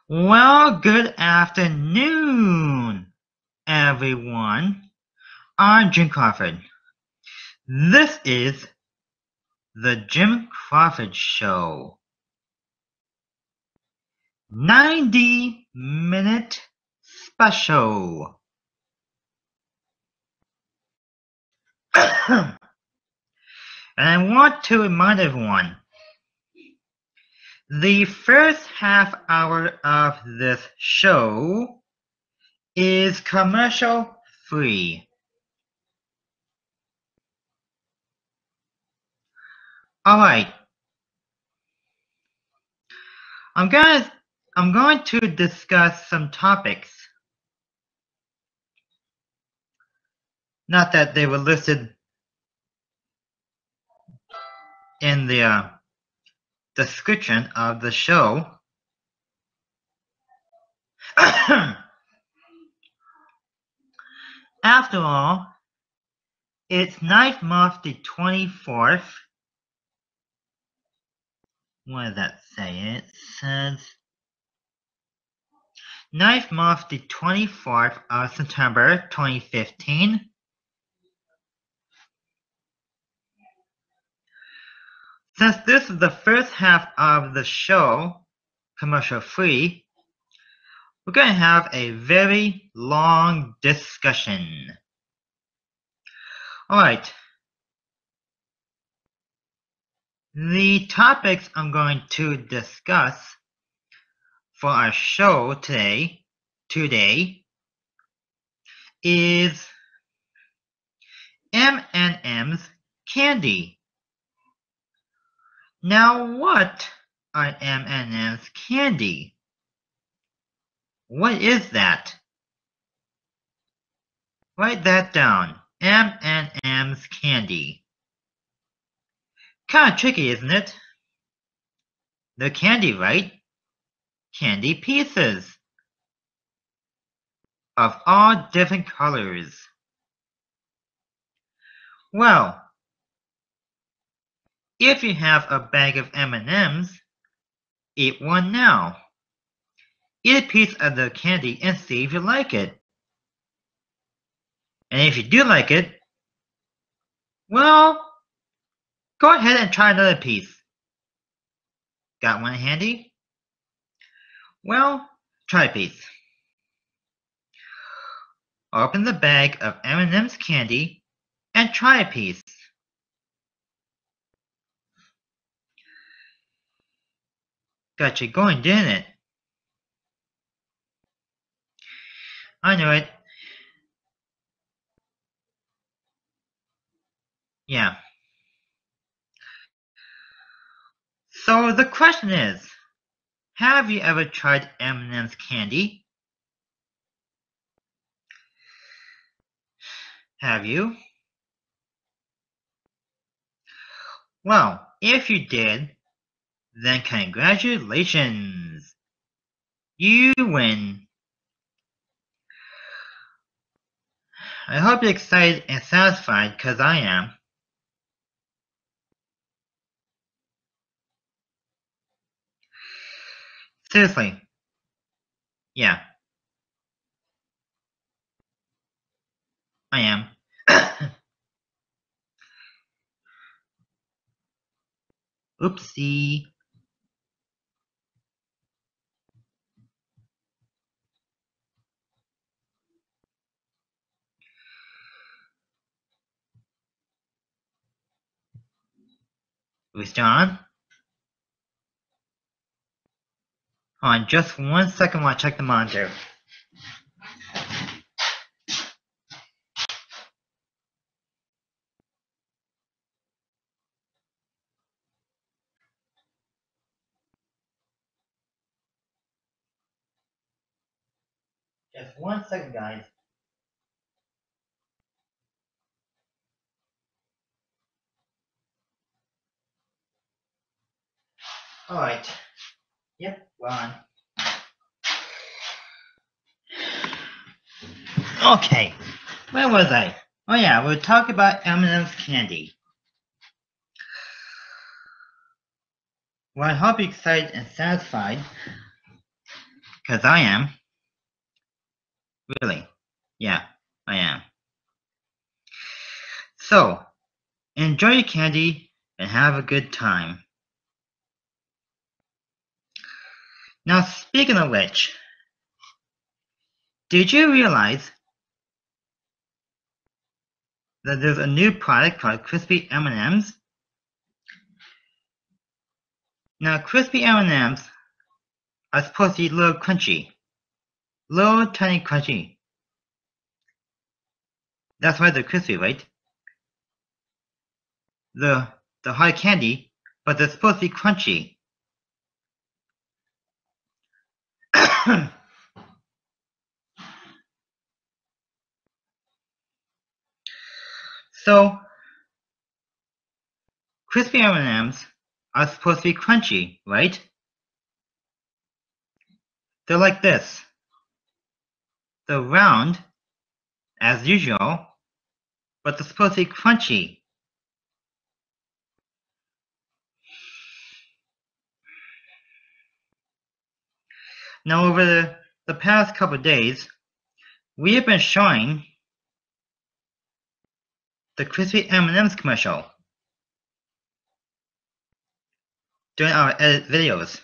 Well, good afternoon, everyone. I'm Jim Crawford. This is the Jim Crawford Show. 90-minute special. And I want to remind everyone, the first half hour of this show is commercial free. Alright. I'm going to discuss some topics. Not that they were listed in the description of the show. After all, it's ninth month the 24th. What does that say? It says ninth month the 24th of September 2015. Since this is the first half of the show, commercial free, we're going to have a very long discussion. Alright. The topics I'm going to discuss for our show today is M&M's candy. Now, what are M&M's candy? What is that? Write that down. M&M's candy. Kind of tricky, isn't it? They're candy, right? Candy pieces of all different colors. Well, if you have a bag of M&Ms, eat one now. Eat a piece of the candy and see if you like it. And if you do like it, well, go ahead and try another piece. Got one handy? Well, try a piece. Open the bag of M&M's candy and try a piece. Got you going, didn't it? I knew it. Yeah. So the question is, have you ever tried M&M's candy? Have you? Well, if you did, then congratulations! You win! I hope you're excited and satisfied, because I am. Seriously. Yeah. I am. Oopsie. We still on? Hold on just 1 second while I check the monitor. Just 1 second, guys. Alright. Yep, we're on. Okay, where was I? Oh yeah, we're talking about M&M's candy. Well, I hope you're excited and satisfied. Because I am. Really. Yeah, I am. So, enjoy your candy and have a good time. Now, speaking of which, did you realize that there's a new product called Crispy M&Ms? Now, Crispy M&Ms are supposed to be little crunchy. Little tiny crunchy. That's why they're crispy, right? The hard candy, but they're supposed to be crunchy. So, crispy M&Ms are supposed to be crunchy, right? They're like this. They're round, as usual, but they're supposed to be crunchy. Now, over the past couple of days, we have been showing the Crispy M&Ms commercial during our edit videos.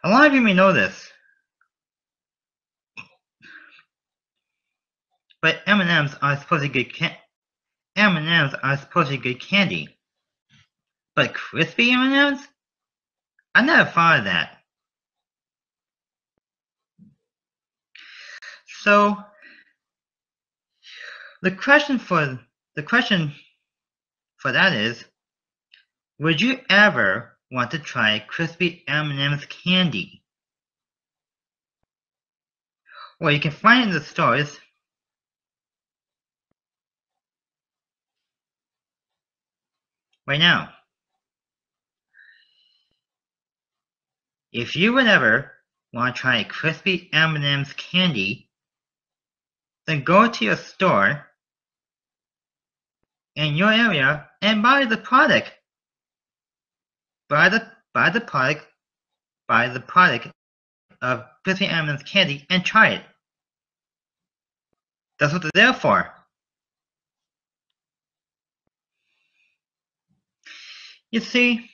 A lot of you may know this, but M&Ms are supposed to be good M&Ms are supposed to be good candy. But crispy M&Ms? I never thought of that. So the question for that is, would you ever want to try crispy M&Ms candy? Well, you can find it in the stores. Right now. If you would ever want to try crispy M&Ms candy, then go to your store in your area and buy the product. Buy the product of crispy M&Ms candy and try it. That's what they're there for. You see,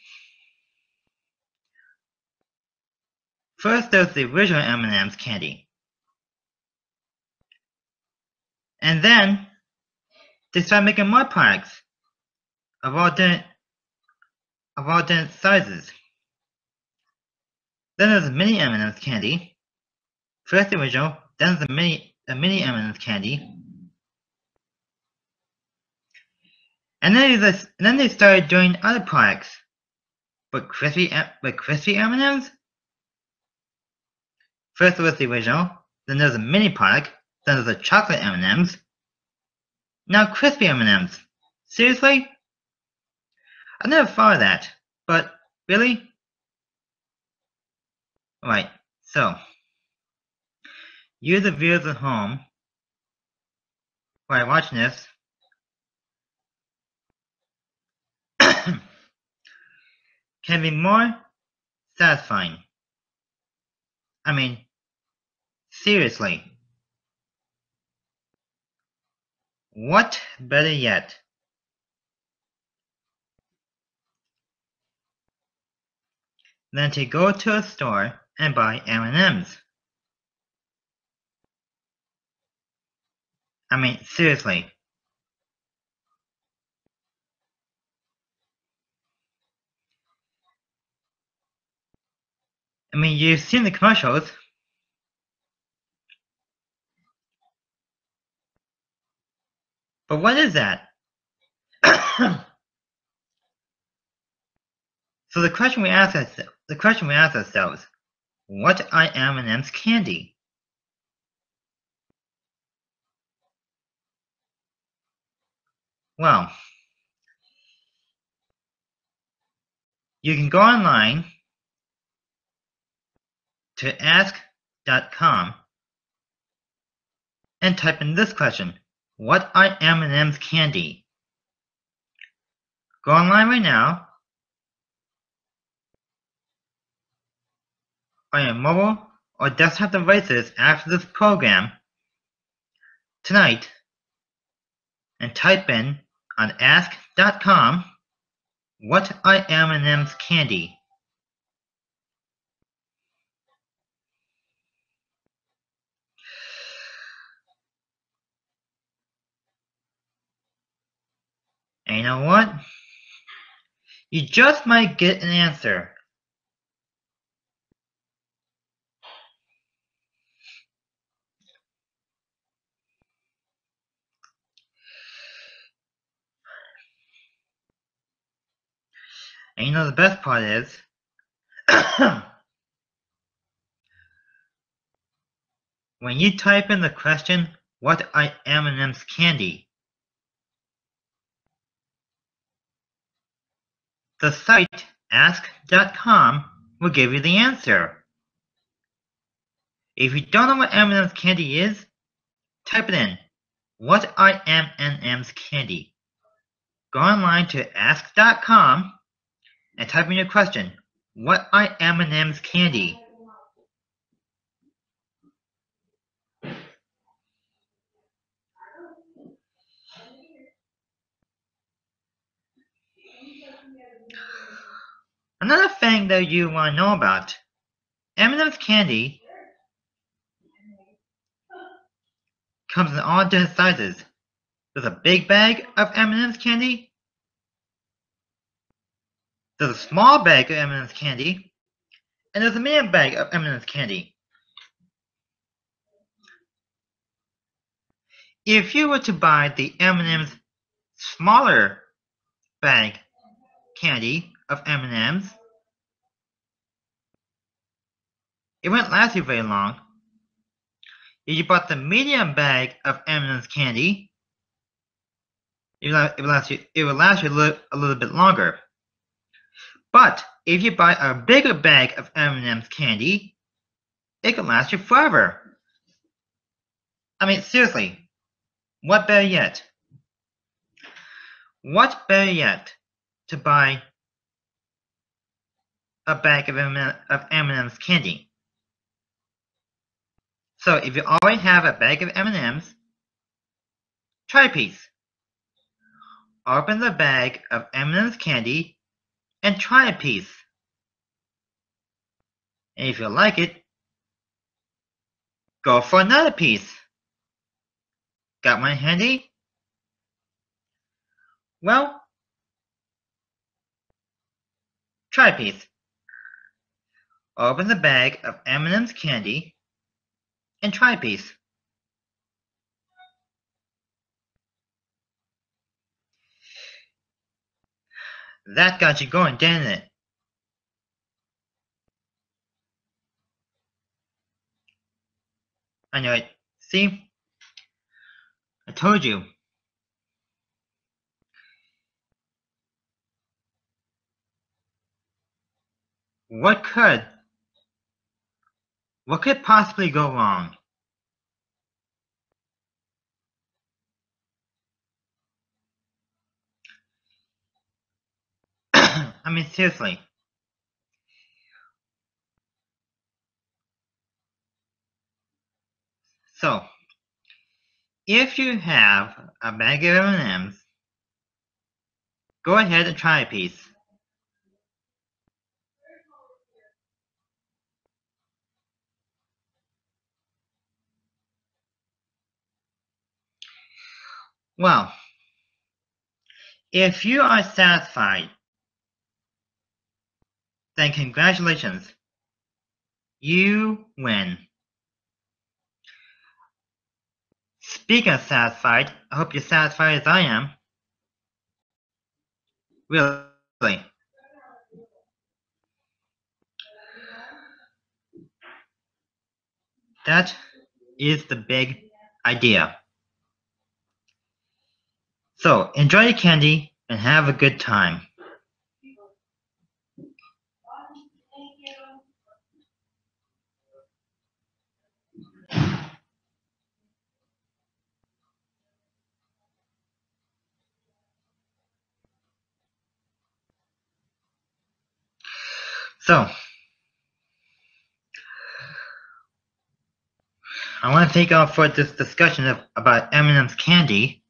first there's the original M&Ms candy. And then they start making more products of all different sizes. Then there's the mini M&Ms candy. First the original, then the mini M&Ms candy. And then they started doing other products. But crispy M&Ms? First there was the original, then there's a mini product, then there's the chocolate M&Ms. Now crispy M&Ms. Seriously? I never thought of that. But really? Alright, so you the viewers at home who are watching this can be more satisfying. I mean, seriously. What better yet than to go to a store and buy M&Ms? I mean, seriously. I mean, you've seen the commercials. But what is that? So the question we ask ourselves, what are M&M's candy? Well, you can go online to ask.com and type in this question, what are M&M's candy? Go online right now on your mobile or desktop devices after this program tonight and type in on ask.com what are M&M's candy? And you know what? You just might get an answer. And you know the best part is when you type in the question, what are M&M's candy? The site ask.com will give you the answer. If you don't know what M&M's candy is, type it in. What are M&M's candy? Go online to ask.com and type in your question. What are M&M's candy? Another thing that you want to know about, M&M's candy comes in all different sizes. There's a big bag of M&M's candy. There's a small bag of M&M's candy. And there's a medium bag of M&M's candy. If you were to buy the M&M's smaller bag candy of M&M's, it wouldn't last you very long. If you bought the medium bag of M&M's candy, it would last you a little bit longer. But if you buy a bigger bag of M&M's candy, it could last you forever. I mean, seriously, what better yet? What better yet to buy a bag of M&M's candy? So if you already have a bag of M&M's, try a piece. Open the bag of M&M's candy and try a piece. And if you like it, go for another piece. Got one handy? Well, try a piece. Open the bag of M&M's candy and try a piece. That got you going, didn't it? I know it. See? I told you. What could possibly go wrong? I mean, seriously. So, if you have a bag of M&M's, go ahead and try a piece. Well, if you are satisfied, then congratulations. You win. Speaking of satisfied, I hope you're satisfied as I am. Really. That is the big idea. So, enjoy your candy and have a good time. So, I want to thank you all for this discussion about M&M's candy.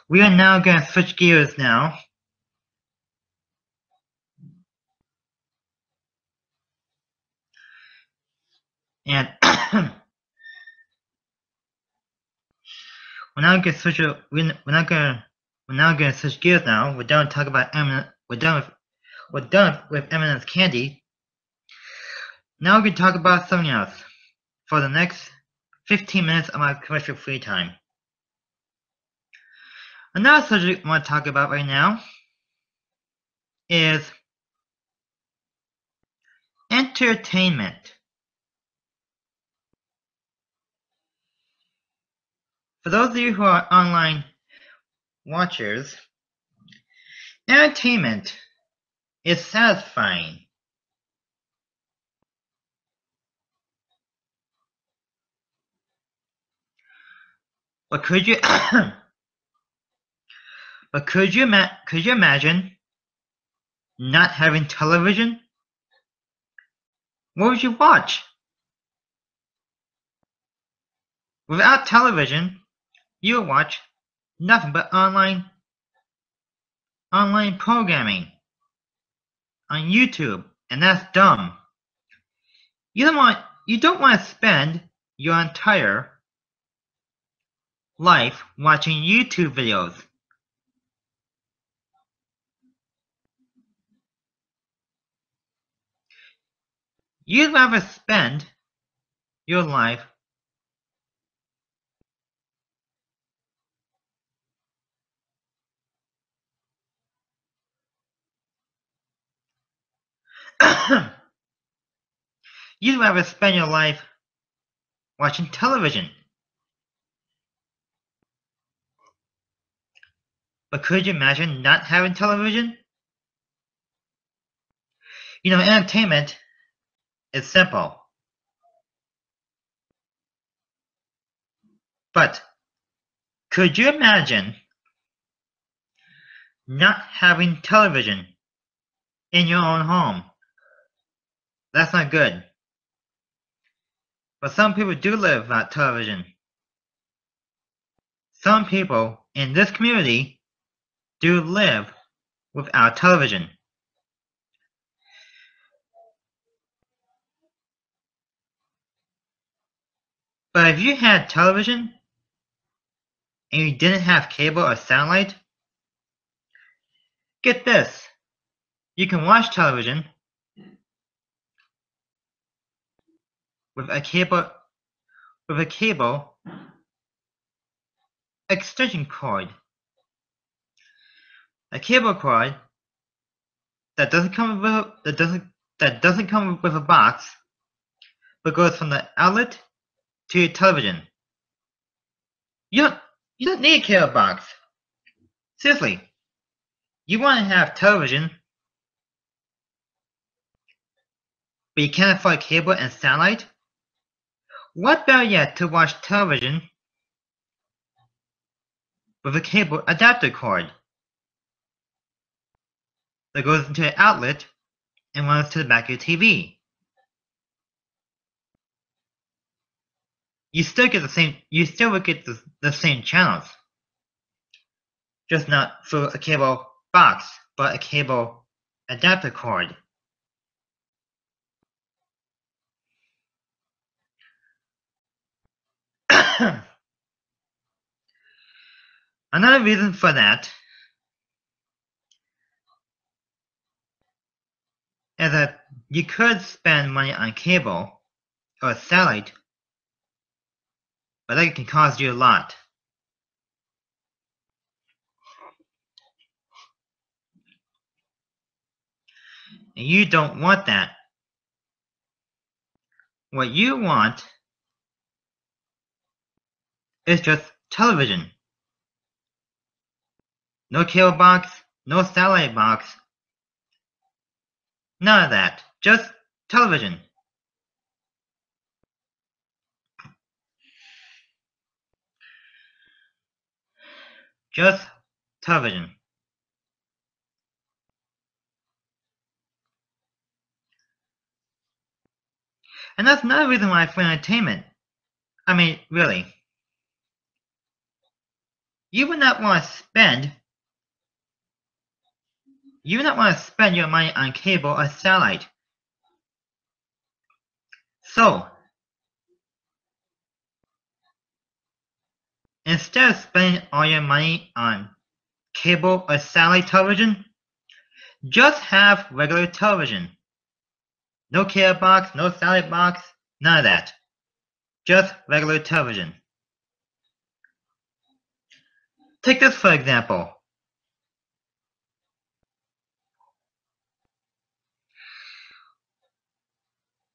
We are now going to switch gears now. And we're now going to switch gears now. We're done talking about we're done with M&M's candy. Now we're going to talk about something else for the next 15 minutes of my commercial free time. Another subject I want to talk about right now is entertainment. For those of you who are online watchers, entertainment is satisfying. But could you imagine not having television? What would you watch? Without television, you would watch nothing but online programming on YouTube, and that's dumb. You don't want to spend your entire life watching YouTube videos. You'd rather spend your life you'd rather spend your life watching television. But could you imagine not having television? You know, entertainment is simple. But could you imagine not having television in your own home? That's not good. But some people do live without television. Some people in this community do live without television. But if you had television and you didn't have cable or satellite, get this, you can watch television with a cable extension cord. A cable cord that doesn't come with a box, but goes from the outlet to your television. You don't need a cable box. Seriously, you want to have television, but you can't afford cable and satellite? What better yet to watch television with a cable adapter cord that goes into an outlet and runs to the back of your TV. You still would get the same channels, just not through a cable box, but a cable adapter cord. Another reason for that is that you could spend money on cable or satellite, but that can cost you a lot. And you don't want that. What you want is just television. No cable box, no satellite box. None of that. Just television. Just television. And that's another reason why I find entertainment I mean, really. You would not want to spend your money on cable or satellite. So, instead of spending all your money on cable or satellite television, just have regular television. No cable box, no satellite box, none of that. Just regular television. Take this for example.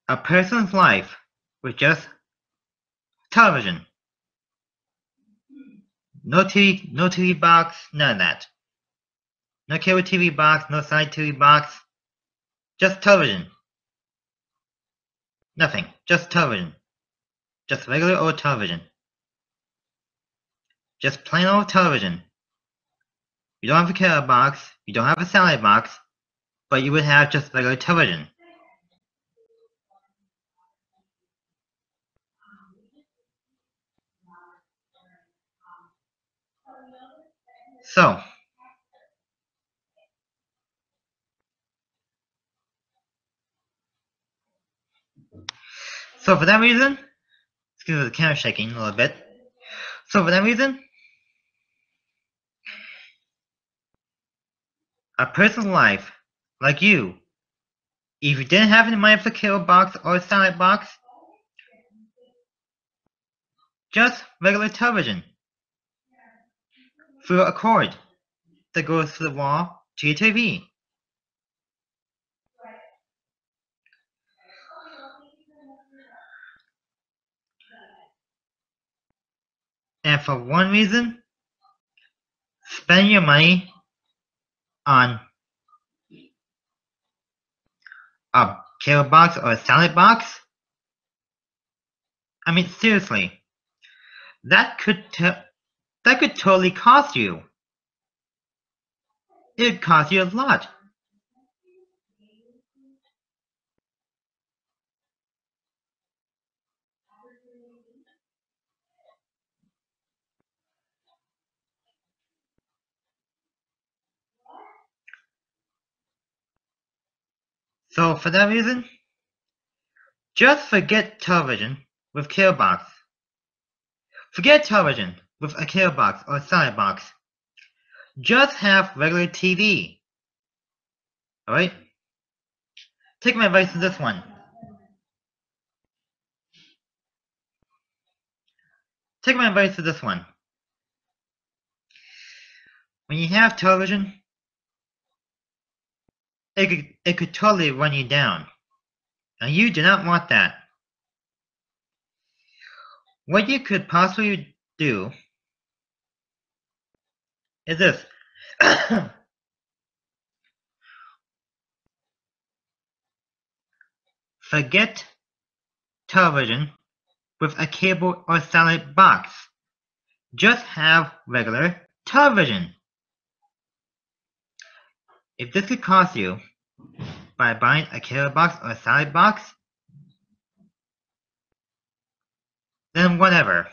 A person's life with just television. No TV box, none of that. No cable TV box, no satellite TV box. Just television. Nothing. Just television. Just regular old television. Just plain old television. You don't have a cable box, you don't have a satellite box, but you would have just regular television. So, for that reason, excuse me, the camera shaking a little bit. So for that reason, a person's life, like you, if you didn't have any money for a cable box or a satellite box, just regular television through a cord that goes to the wall to your TV. And for one reason, spend your money on a cable box or a satellite box. I mean, seriously, that could totally cost you. It would cost you a lot. So for that reason, just forget television with cable box. Forget television with a cable box or a satellite box. Just have regular TV. Alright? Take my advice to this one. Take my advice to this one. When you have television, it could totally run you down. And you do not want that. What you could possibly do is this. Forget television with a cable or satellite box. Just have regular television. If this could cost you by buying a cable box or a satellite box, then whatever.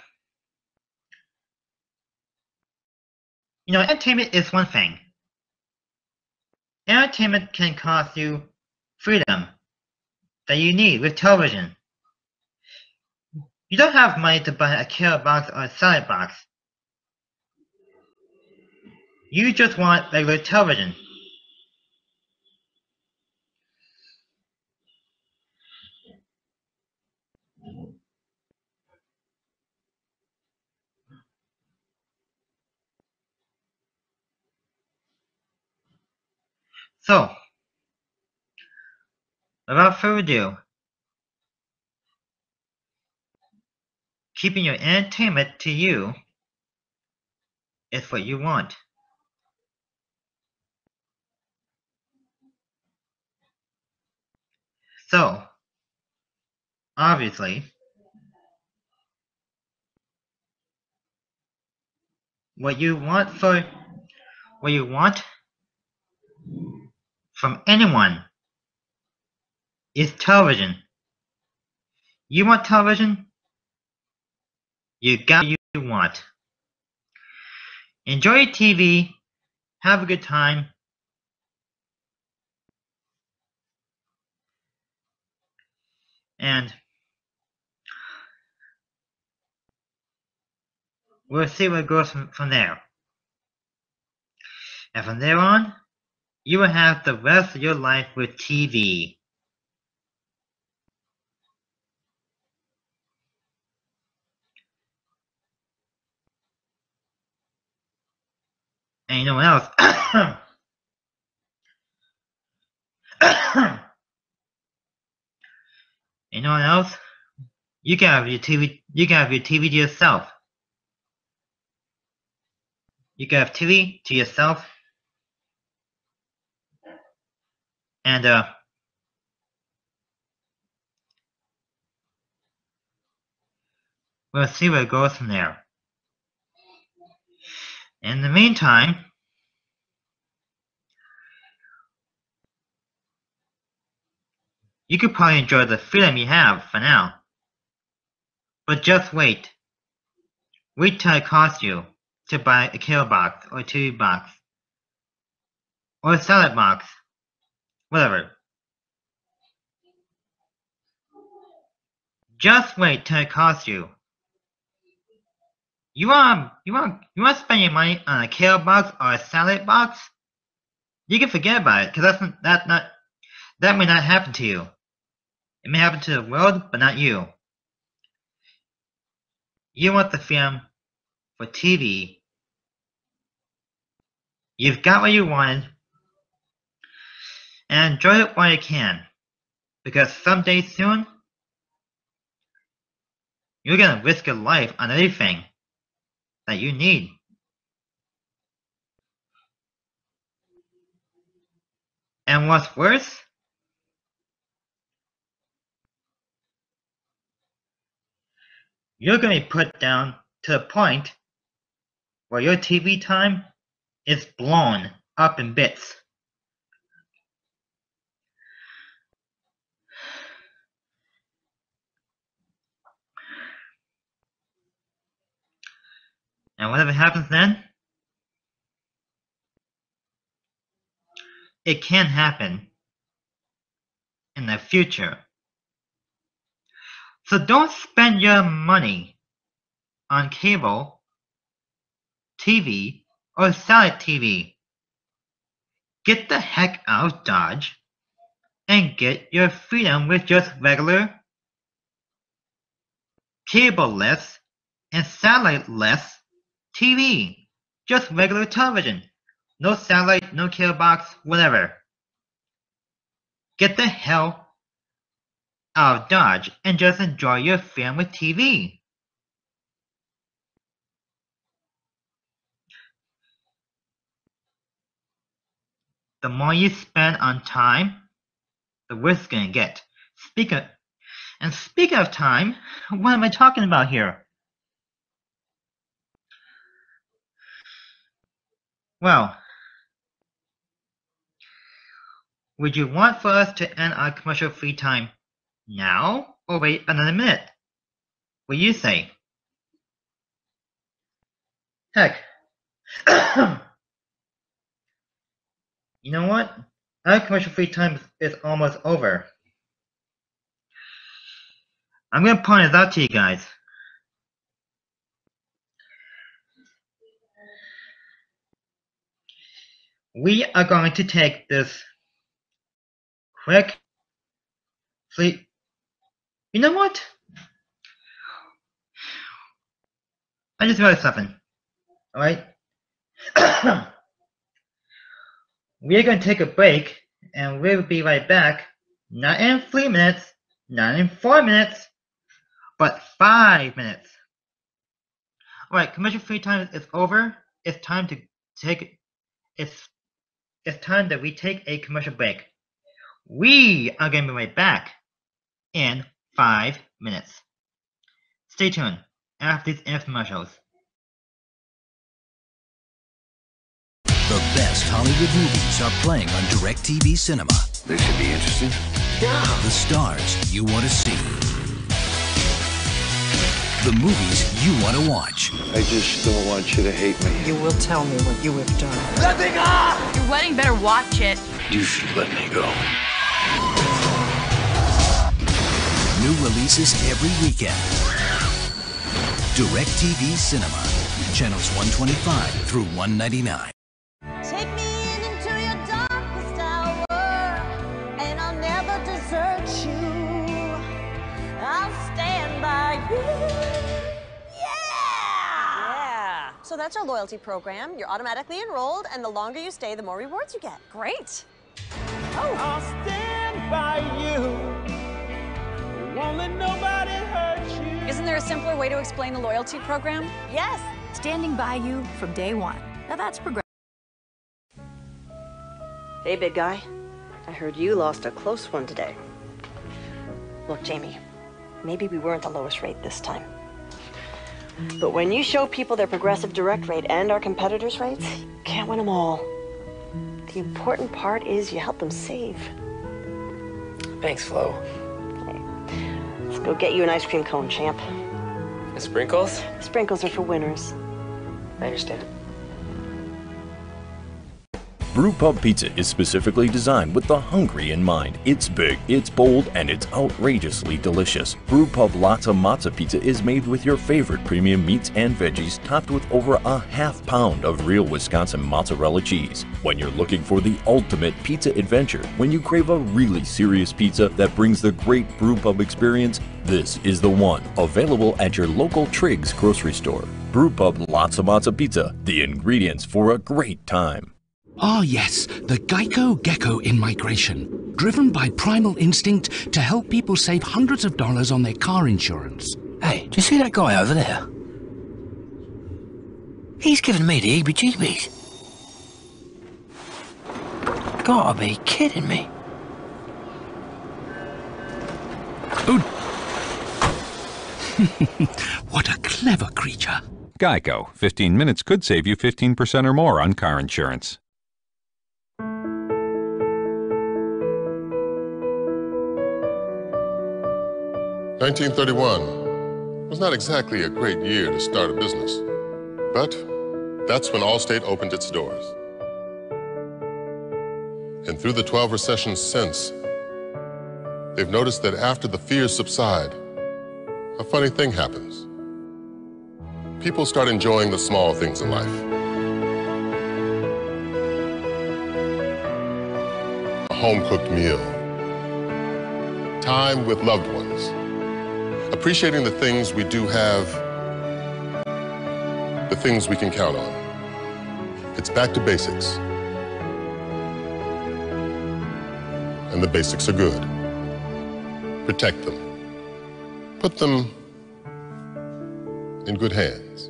You know, entertainment is one thing. Entertainment can cost you freedom that you need with television. You don't have money to buy a cable box or a satellite box. You just want regular television. So, without further ado, keeping your entertainment to you is what you want. So, obviously, what you want from anyone is television. You want television? You got what you want. Enjoy TV, have a good time, and we'll see where it goes from there. And from there on, you will have the rest of your life with TV. And you know what else? You know what else? You can have your TV. You can have your TV to yourself. You can have TV to yourself, and we'll see where it goes from there. In the meantime, you could probably enjoy the freedom you have for now. But just wait. Wait till it costs you to buy a cable box or a TV box or a salad box, whatever. Just wait till it costs you. You want to spend your money on a cable box or a salad box? You can forget about it, because that may not happen to you. It may happen to the world, but not you. You want the freedom for TV. You've got what you wanted, and enjoy it while you can, because someday soon, you're gonna risk your life on anything that you need. And what's worse, you're going to be put down to the point where your TV time is blown up in bits. And whatever happens then, it can happen in the future. So don't spend your money on cable TV or satellite TV. Get the heck out of Dodge and get your freedom with just regular cable-less and satellite-less TV. Just regular television. No satellite, no cable box, whatever. Get the hell out of Dodge and just enjoy your freedom with TV. The more you spend on time, the worse it's gonna get. Speaking of time, what am I talking about here? Well, would you want for us to end our commercial free time now, or wait another minute? What do you say? Heck, you know what? Our commercial free time is almost over. I'm going to point this out to you guys. We are going to take this quick sleep. You know what? I just realized something. Alright? We're going to take a break, and we'll be right back. Not in 3 minutes, not in 4 minutes, but 5 minutes. Alright, commercial free time is over. It's time to take it's time that we take a commercial break. We are going to be right back in 5 minutes. Stay tuned after these infomercials. The best Hollywood movies are playing on DirecTV Cinema. This should be interesting. Yeah. The stars you want to see. The movies you want to watch. I just don't want you to hate me. You will tell me what you have done. Let me go! Your wedding better watch it. You should let me go. New releases every weekend. DirecTV Cinema. Channels 125 through 199. Take me into your darkest hour, and I'll never desert you. I'll stand by you. Yeah! So that's our loyalty program. You're automatically enrolled, and the longer you stay, the more rewards you get. Great. Oh. I'll stand by you. Won't let nobody hurt you. Isn't there a simpler way to explain the loyalty program? Yes. Standing by you from day one. Now that's progressive. Hey, big guy. I heard you lost a close one today. Look, Jamie, maybe we weren't the lowest rate this time. But when you show people their progressive direct rate and our competitors' rates, you can't win them all. The important part is you help them save. Thanks, Flo. Okay. Let's go get you an ice cream cone, champ. The sprinkles? Sprinkles are for winners. I understand. Brewpub Pizza is specifically designed with the hungry in mind. It's big, it's bold, and it's outrageously delicious. Brewpub Lotta Matza Pizza is made with your favorite premium meats and veggies, topped with over a ½ pound of real Wisconsin mozzarella cheese. When you're looking for the ultimate pizza adventure, when you crave a really serious pizza that brings the great Brewpub experience, this is the one. Available at your local Triggs grocery store. Brewpub Lotta Matza Pizza, the ingredients for a great time. Ah yes, the Geico Gecko in migration, driven by primal instinct to help people save hundreds of dollars on their car insurance. Hey, do you see that guy over there? He's giving me the heebie-jeebies. Gotta be kidding me. Oh. What a clever creature. Geico. 15 minutes could save you 15% or more on car insurance. (1931) was not exactly a great year to start a business, but that's when Allstate opened its doors. And through the 12 recessions since, they've noticed that after the fears subside, a funny thing happens. People start enjoying the small things in life. A home-cooked meal, time with loved ones, appreciating the things we do have, the things we can count on. It's back to basics. And the basics are good. Protect them. Put them in good hands.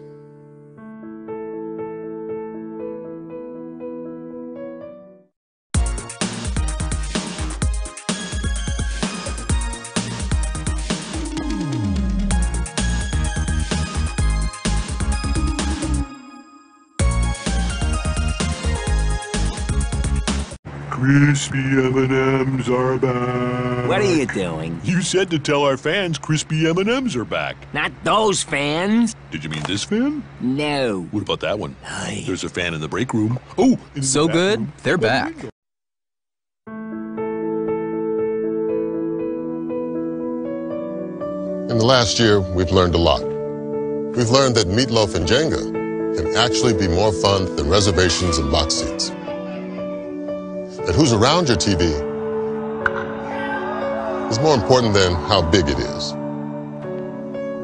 Crispy M&Ms are back. What are you doing? You said to tell our fans crispy M&Ms are back. Not those fans. Did you mean this fan? No. What about that one? There's a fan in the break room. Oh, so good, they're back. In the last year, we've learned a lot. We've learned that meatloaf and Jenga can actually be more fun than reservations and box seats. That who's around your TV is more important than how big it is.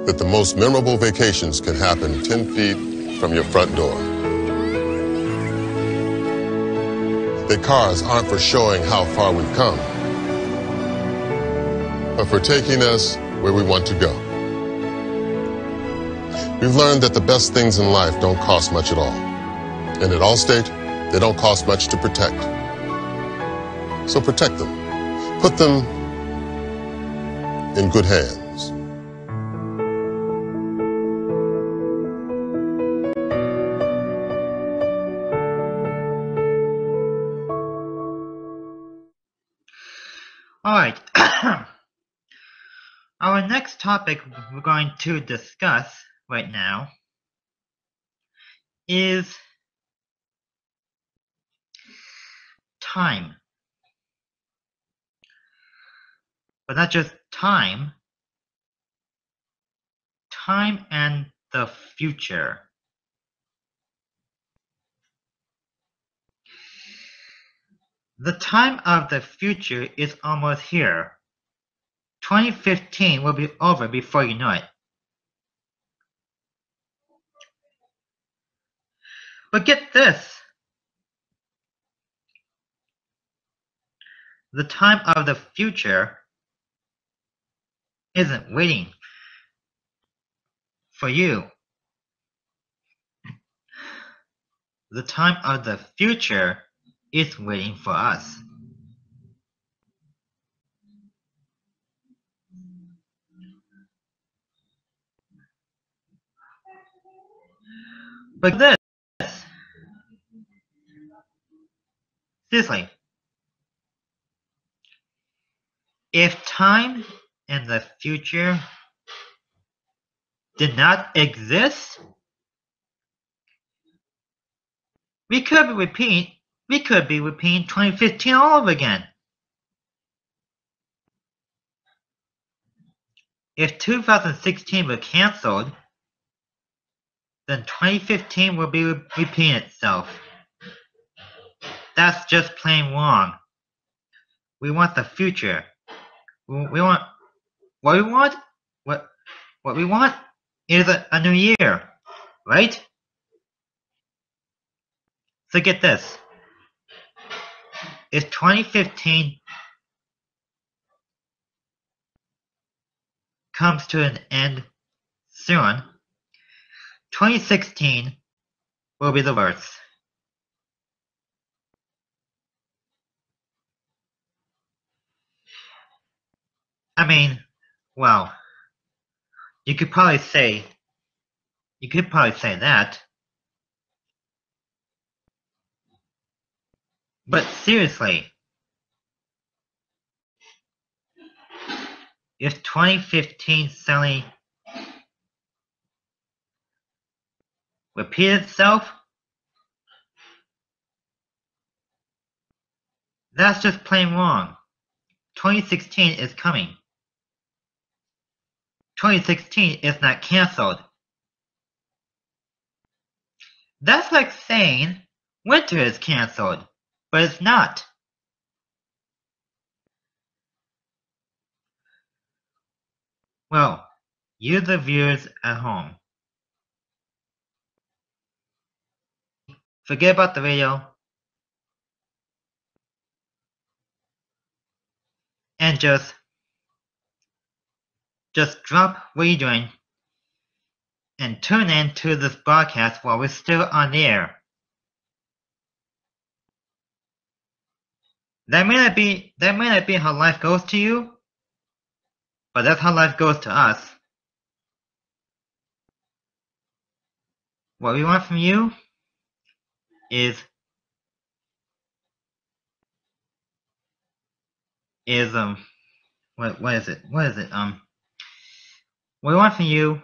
That the most memorable vacations can happen 10 feet from your front door. That cars aren't for showing how far we've come, but for taking us where we want to go. We've learned that the best things in life don't cost much at all. And at Allstate, they don't cost much to protect. So protect them. Put them in good hands. All our next topic we're going to discuss right now is time. But not just time, time and the future. The time of the future is almost here. 2015 will be over before you know it. But get this. The time of the future isn't waiting for you. The time of the future is waiting for us. But this, seriously, if time and the future did not exist, we could be repeating 2015 all over again. If 2016 were cancelled, then 2015 will be repeating itself. That's just plain wrong. We want the future. We want what we want. What we want is a new year, right? So get this. If 2015 comes to an end soon, 2016 will be the worst. I mean, well, you could probably say that. But seriously, if 2015 suddenly repeats itself, that's just plain wrong. 2016 is coming. 2016 is not cancelled. That's like saying winter is cancelled, but it's not. Well, you the viewers at home, forget about the radio and just drop what you're doing and tune in to this broadcast while we're still on the air. That may not be how life goes to you, but that's how life goes to us. What we want from you is what is it? What we want from you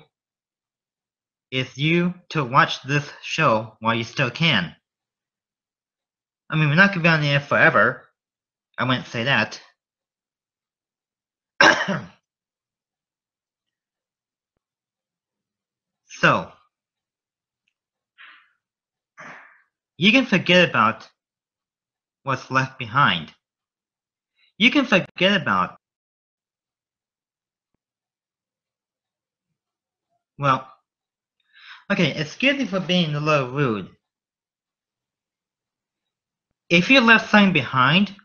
is you to watch this show while you still can. I mean, we're not going to be on the air forever. I wouldn't say that. So, you can forget about what's left behind. You can forget about, well, okay, excuse me for being a little rude. If you left something behind,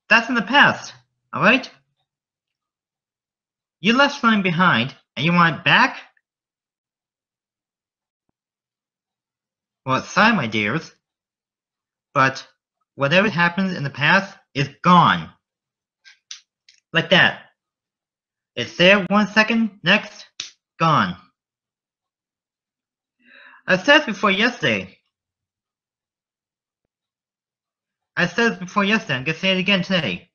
that's in the past, alright? You left something behind and you want it back? Well, sorry, my dears, but whatever happens in the past is gone. Like that. It's there 1 second, next, gone. I said before yesterday, I said it before yesterday, I'm gonna say it again today.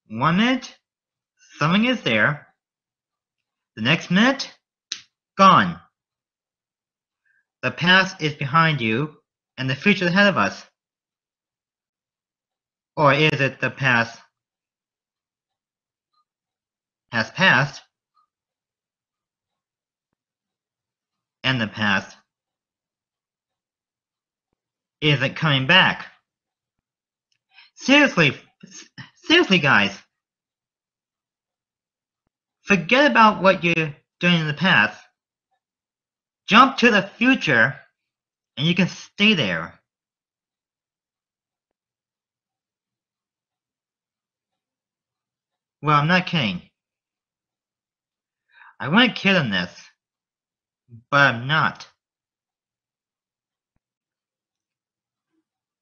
1 minute, something is there. The next minute, gone. The past is behind you, and the future is ahead of us. Or is it the past has passed, and the past isn't coming back? Seriously, guys. Forget about what you're doing in the past. Jump to the future, and you can stay there. Well, I'm not kidding. I wouldn't kid on this, but I'm not.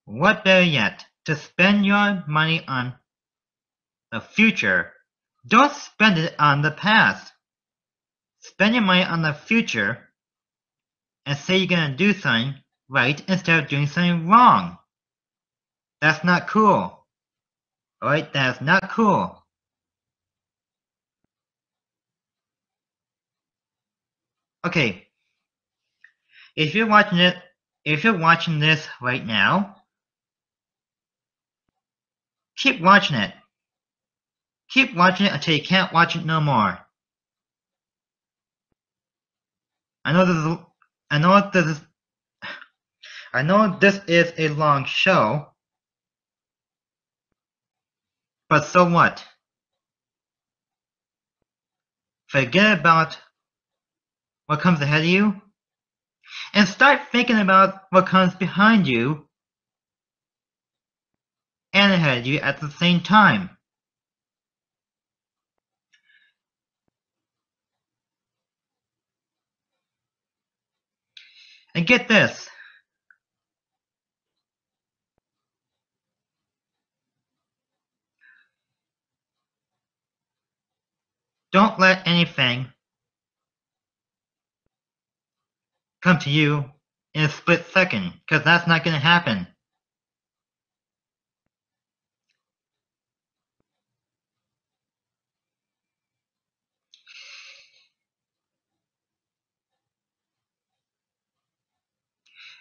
What better yet, to spend your money on the future. Don't spend it on the past. Spend your money on the future and say you're gonna do something right instead of doing something wrong. That's not cool. Alright, that's not cool. Okay. If you're watching this right now, keep watching it. Keep watching it until you can't watch it no more. I know this is a long show, but so what? Forget about what comes ahead of you and start thinking about what comes behind you and ahead of you at the same time. And get this. Don't let anything come to you in a split second, because that's not going to happen.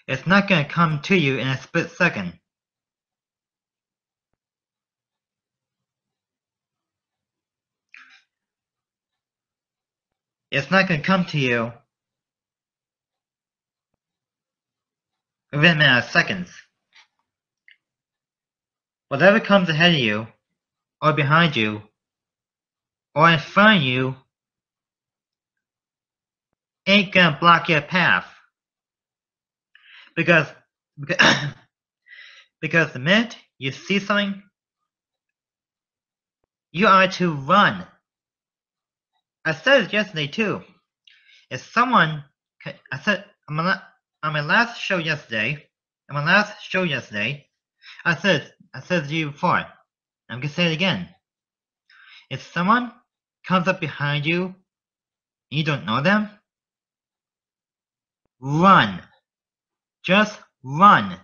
It's not going to come to you in a split second. It's not going to come to you within a matter of seconds. Whatever comes ahead of you, or behind you, or in front of you, ain't gonna block your path. Because the minute you see something, you are to run. I said it yesterday too. If someone, I said on my last show yesterday, I said to you before, I'm gonna say it again. If someone comes up behind you and you don't know them, run. Just run.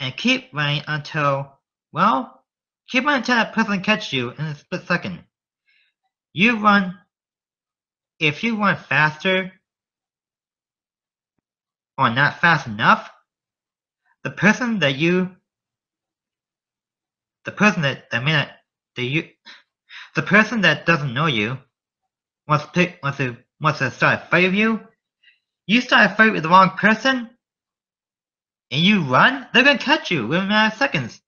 And keep running until that person catches you in a split second. If you run faster or not fast enough, the person that doesn't know you wants to start a fight with you. You start a fight with the wrong person and you run, they're gonna catch you within a matter of seconds.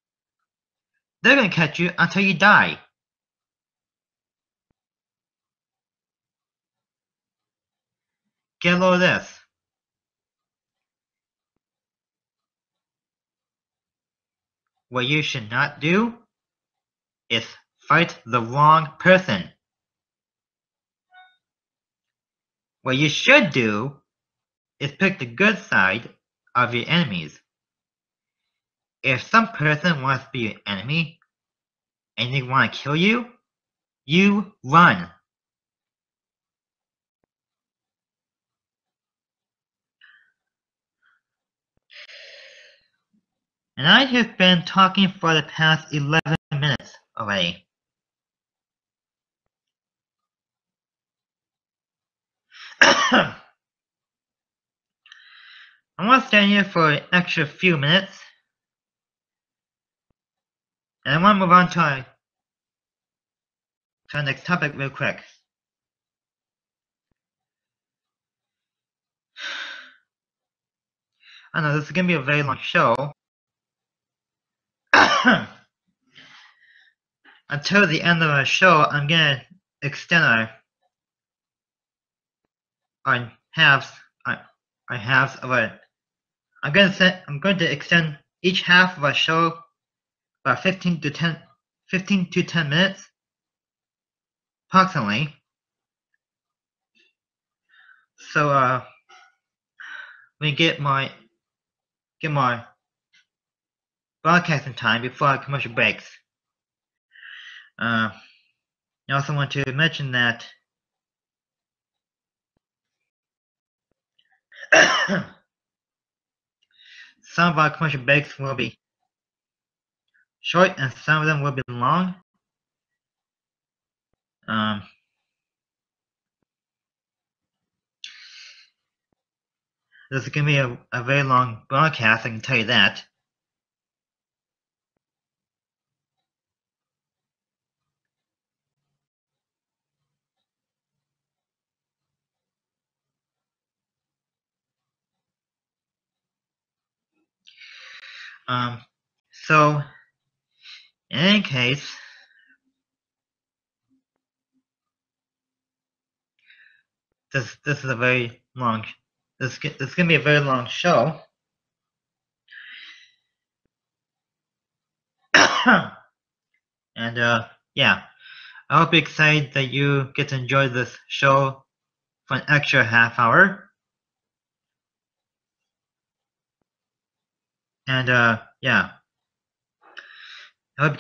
They're gonna catch you until you die. Get a load of this. What you should not do is fight the wrong person. What you should do is pick the good side of your enemies. If some person wants to be your enemy and they want to kill you, you run. And I have been talking for the past 11 minutes already. I want to stay here for an extra few minutes. And I want to move on to our next topic real quick. I know this is going to be a very long show. Until the end of our show, I'm going to extend our halves of it. I'm going to extend each half of our show about 15 to 10 minutes, approximately. So we get my broadcasting time before our commercial breaks. I also want to mention that some of our commercial breaks will be short and some of them will be long. This is going to be a very long broadcast, I can tell you that. So, in any case, this is a very long. This is going to be a very long show. And yeah, I hope you're excited that you get to enjoy this show for an extra half hour. And yeah, I hope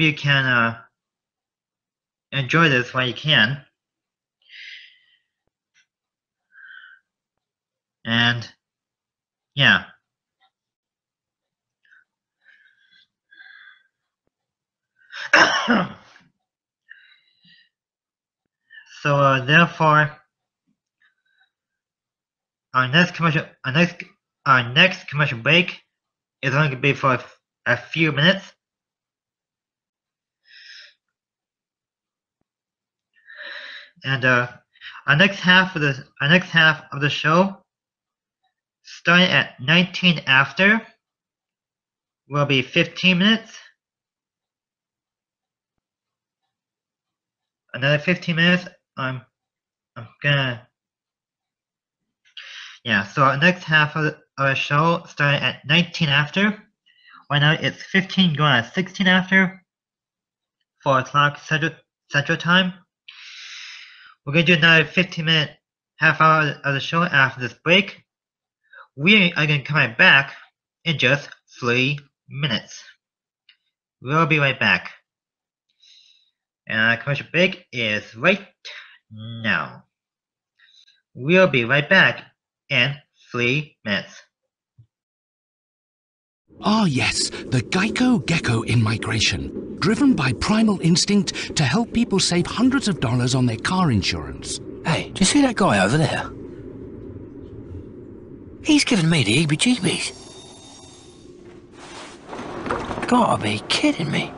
you can enjoy this while you can. And yeah. So therefore, our next commercial break is only going to be for a few minutes. And our next half of the show, starting at 19 after, will be 15 minutes. Another 15 minutes. I'm gonna. Yeah. So our next half of our show, starting at 19 after. Right now it's 15 going on 16 after. 4 o'clock Central Time. We're gonna do another 15-minute half hour of the show after this break. We are gonna come right back in just 3 minutes. We'll be right back. And our commercial break is right now. We'll be right back in 3 minutes. Ah, yes, the Geico Gecko in migration, driven by primal instinct to help people save hundreds of dollars on their car insurance. Hey, do you see that guy over there? He's giving me the heebie-jeebies. Gotta be kidding me.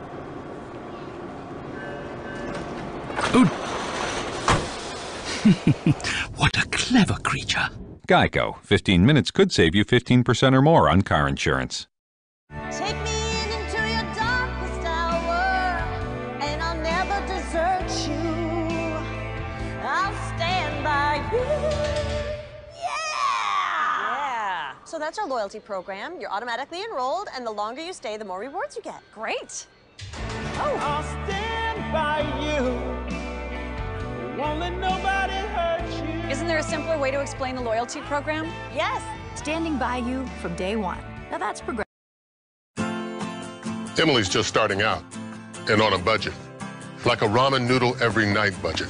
Oh. What a clever creature. Geico. 15 minutes could save you 15% or more on car insurance. Take me into your darkest hour, and I'll never desert you. I'll stand by you. Yeah! So that's our loyalty program. You're automatically enrolled, and the longer you stay, the more rewards you get. Great. I'll stand by you. Won't let nobody hurt you. Isn't there a simpler way to explain the loyalty program? Yes. Standing by you from day one. Now that's progressive. Emily's just starting out and on a budget, like a ramen noodle every night budget.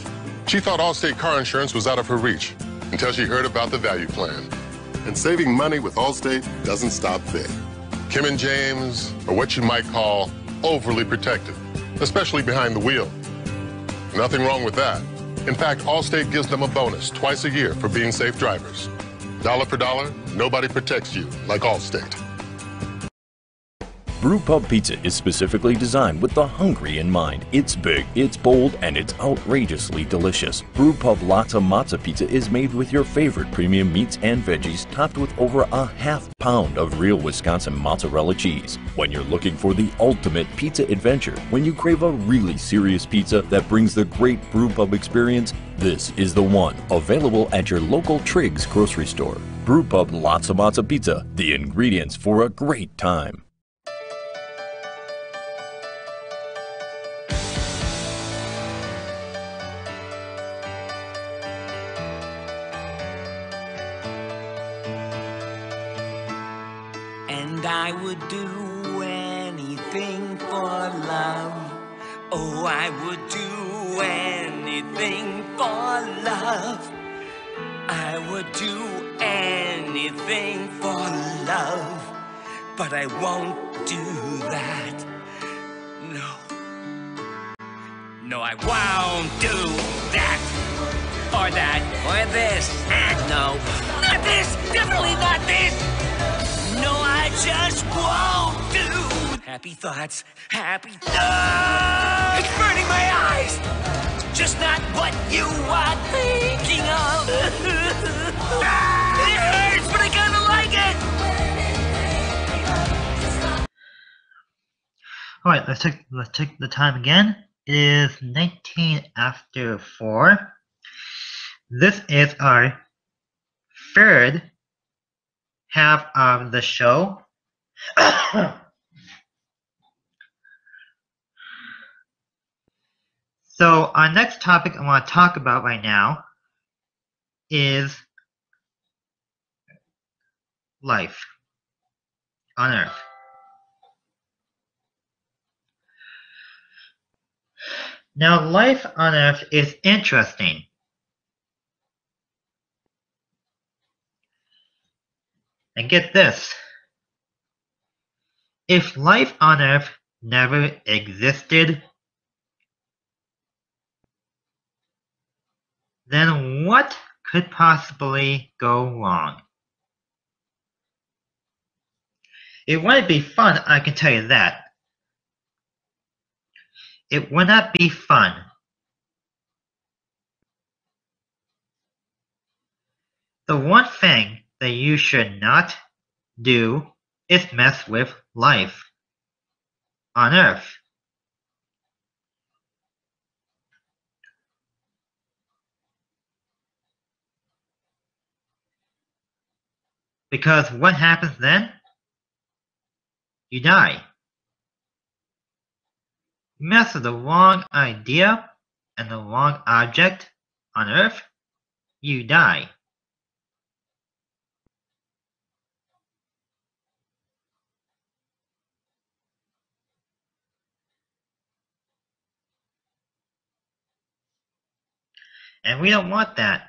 She thought Allstate car insurance was out of her reach until she heard about the value plan. And saving money with Allstate doesn't stop there. Kim and James are what you might call overly protective, especially behind the wheel. Nothing wrong with that. In fact, Allstate gives them a bonus twice a year for being safe drivers. Dollar for dollar, nobody protects you like Allstate. Brewpub Pizza is specifically designed with the hungry in mind. It's big, it's bold, and it's outrageously delicious. Brewpub Lotta Matza Pizza is made with your favorite premium meats and veggies, topped with over a half pound of real Wisconsin mozzarella cheese. When you're looking for the ultimate pizza adventure, when you crave a really serious pizza that brings the great Brewpub experience, this is the one. Available at your local Triggs grocery store. Brewpub Lotta Matza Pizza, the ingredients for a great time. And I would do anything for love. Oh, I would do anything for love. I would do anything for love. But I won't do that. No. No, I won't do that. Or that. Or this. No. Not this. Definitely not this. No, I just won't do. Happy thoughts, happy thoughts. It's burning my eyes. Just not what you are thinking of. It hurts, but I kind of like it. All right, let's check the time again. It is 19 after 4. This is our third half of the show. So our next topic I want to talk about right now is life on Earth. Now, life on Earth is interesting. And get this. If life on Earth never existed, then what could possibly go wrong? It wouldn't be fun, I can tell you that. It would not be fun. The one thing that you should not do is mess with life on Earth. Because what happens then? You die. You mess with the wrong idea and the wrong object on Earth, you die. And we don't want that.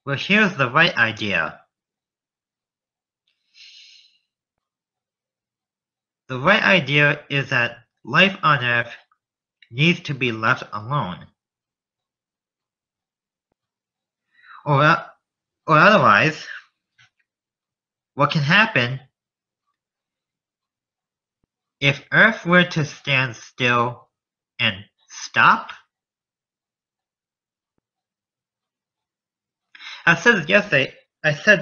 Well, here's the right idea. The right idea is that life on Earth needs to be left alone. Or otherwise, what can happen if Earth were to stand still and stop? I said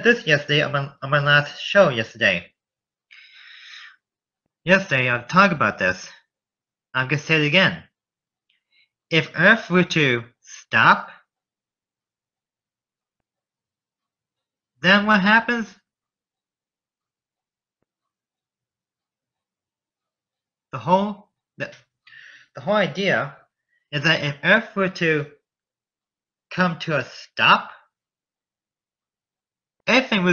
this yesterday on my last show yesterday. Yesterday I talked about this. I'm going to say it again. If Earth were to stop, then what happens? The whole idea is that if Earth were to come to a stop, anything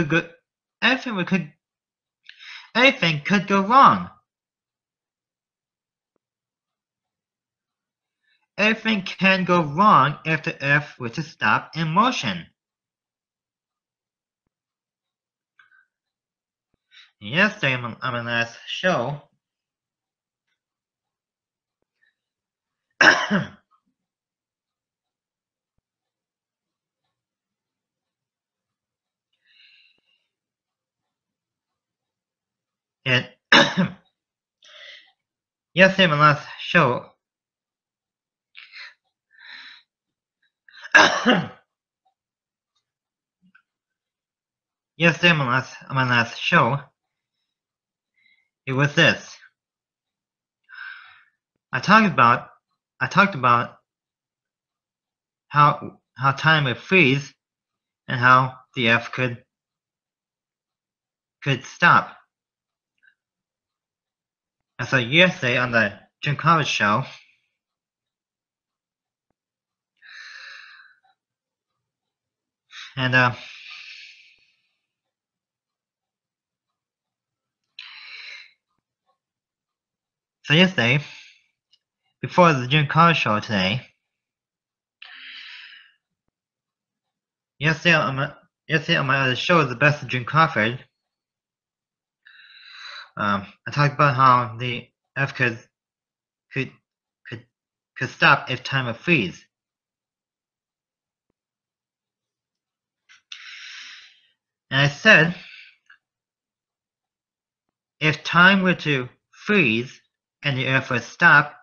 could go wrong. everything can go wrong if the Earth were to stop in motion. Yesterday on my last show, yesterday on my last show, yesterday on my last show, it was this. I talked about how time would freeze and how the Earth could stop. And so yesterday on the Jim Crawford show, and so yesterday, before the Jim Crawford show today, yesterday on my other show, The Best of Jim Crawford, I talked about how the Earth could stop if time would freeze. And I said, if time were to freeze and the Earth would stop,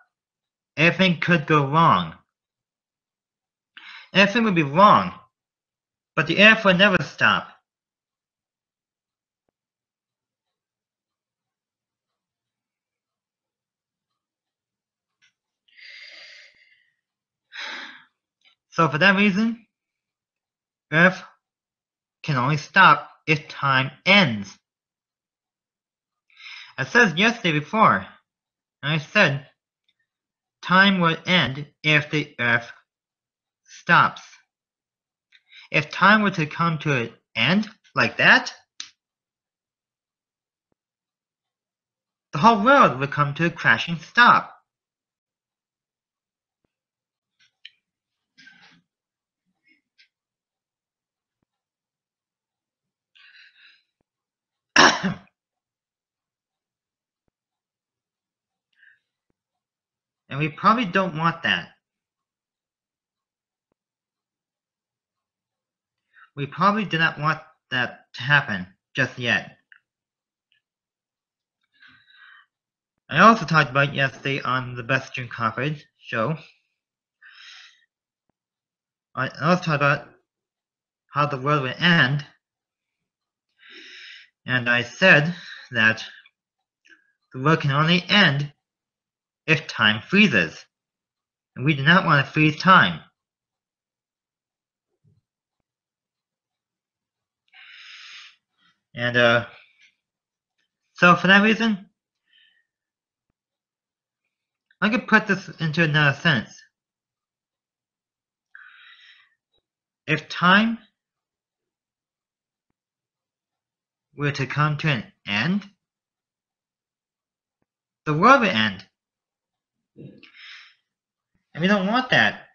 everything could go wrong. Everything would be wrong, but the Earth would never stop. So for that reason, Earth can only stop if time ends. I said yesterday before, and I said time would end if the Earth stops. If time were to come to an end like that, the whole world would come to a crashing stop. And we probably don't want that. We probably do not want that to happen just yet. I also talked about yesterday on the Best Jim Crawford show. I also talked about how the world would end. And I said that the world can only end if time freezes. And we do not want to freeze time. And so for that reason, I could put this into another sentence. If time were to come to an end, the world would end. And we don't want that.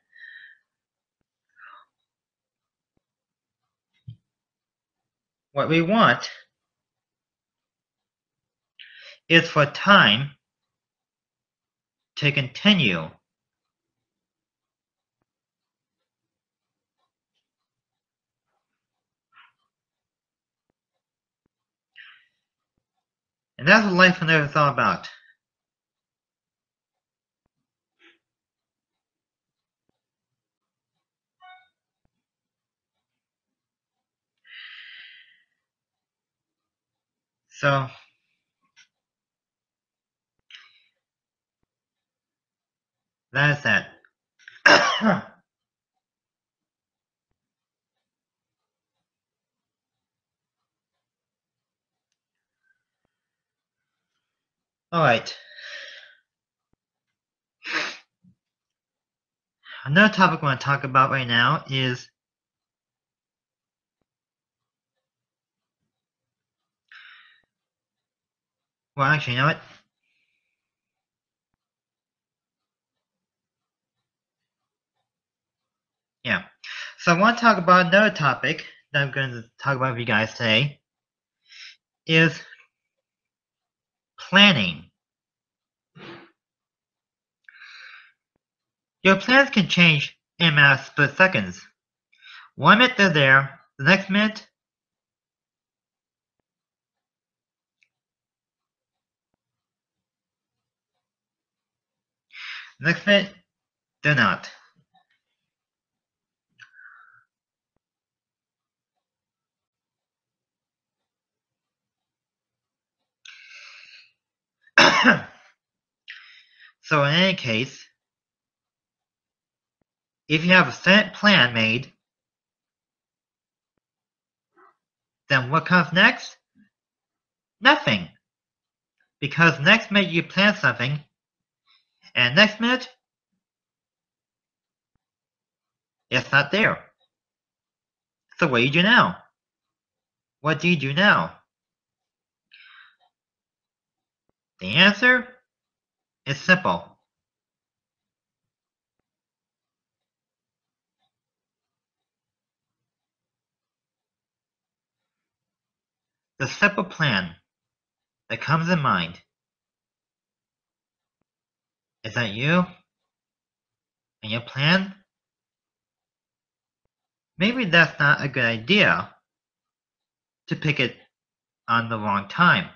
What we want is for time to continue. And that's what life on Earth is all about. So that is that. Alright. Another topic I want to talk about right now is well, actually, you know what? So I want to talk about another topic that I'm going to talk about with you guys today, is planning. Your plans can change in a matter of split seconds. 1 minute they're there, the next minute they're not. So in any case, if you have a set plan made, then what comes next? Nothing. Because next minute you plan something, and next minute, it's not there. So what do you do now? What do you do now? The answer is simple. The simple plan that comes in mind is that you and your plan, maybe that's not a good idea to pick it on the wrong time.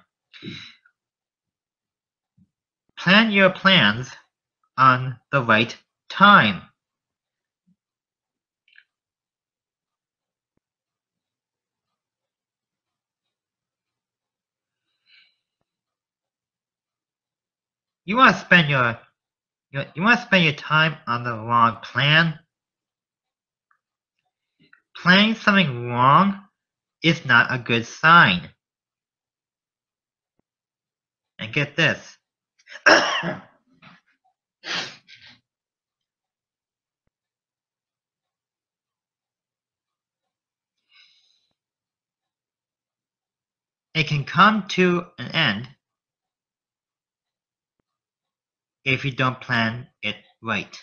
Plan your plans on the right time. You want to spend your time on the wrong plan? Planning something wrong is not a good sign. And get this. It can come to an end if you don't plan it right.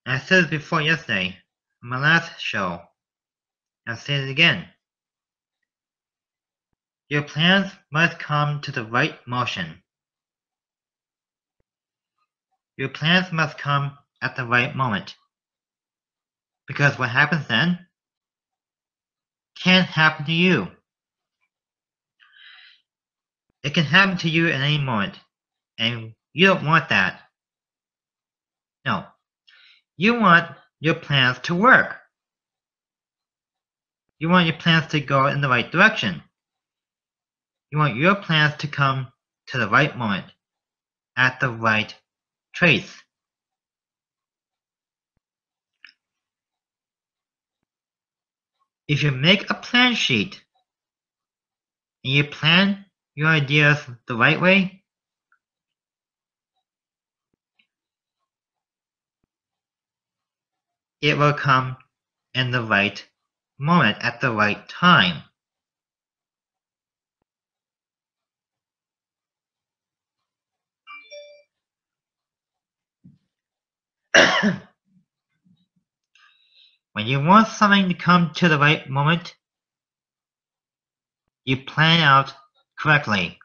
I said this before yesterday, on my last show. I'll say it again. Your plans must come to the right motion. Your plans must come at the right moment. Because what happens then can't happen to you. It can happen to you at any moment, and you don't want that. No. You want your plans to work. You want your plans to go in the right direction. You want your plans to come to the right moment, at the right trace. If you make a plan sheet and you plan your ideas the right way, it will come in the right moment at the right time. When you want something to come to the right moment, you plan out correctly.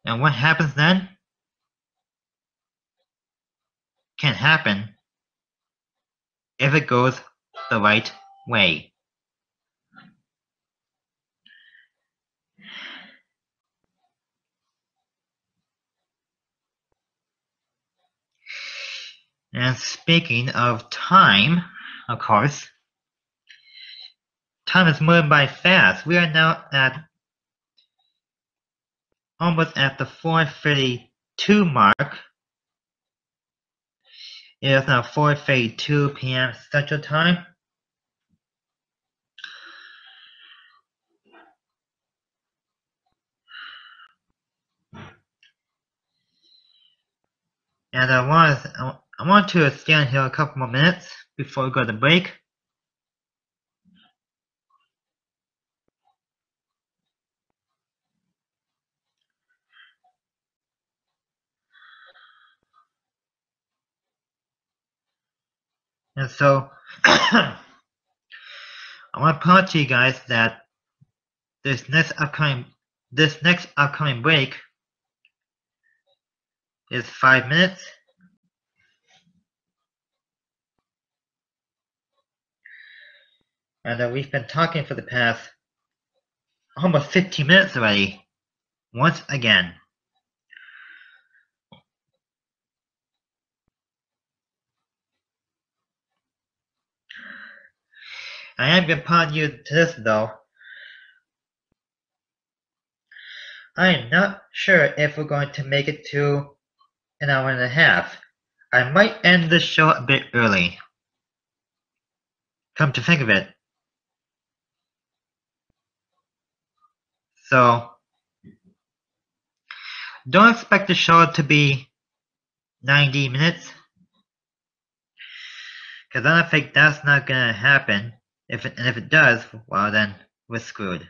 And what happens then can happen if it goes the right way. And speaking of time, of course, time is moving by fast. We are now at almost at the 4:52 mark. It is now 4:52 p.m. Central Time. And I want to stand here a couple more minutes before we go to break. And so, I want to point out to you guys that this next upcoming break is 5 minutes. And we've been talking for the past almost 15 minutes already, once again. I am going to point you to this though. I am not sure if we're going to make it to an hour and a half. I might end this show a bit early. Come to think of it. So, don't expect the show to be 90 minutes. Because I don't think that's not going to happen. If it does, well then, we're screwed.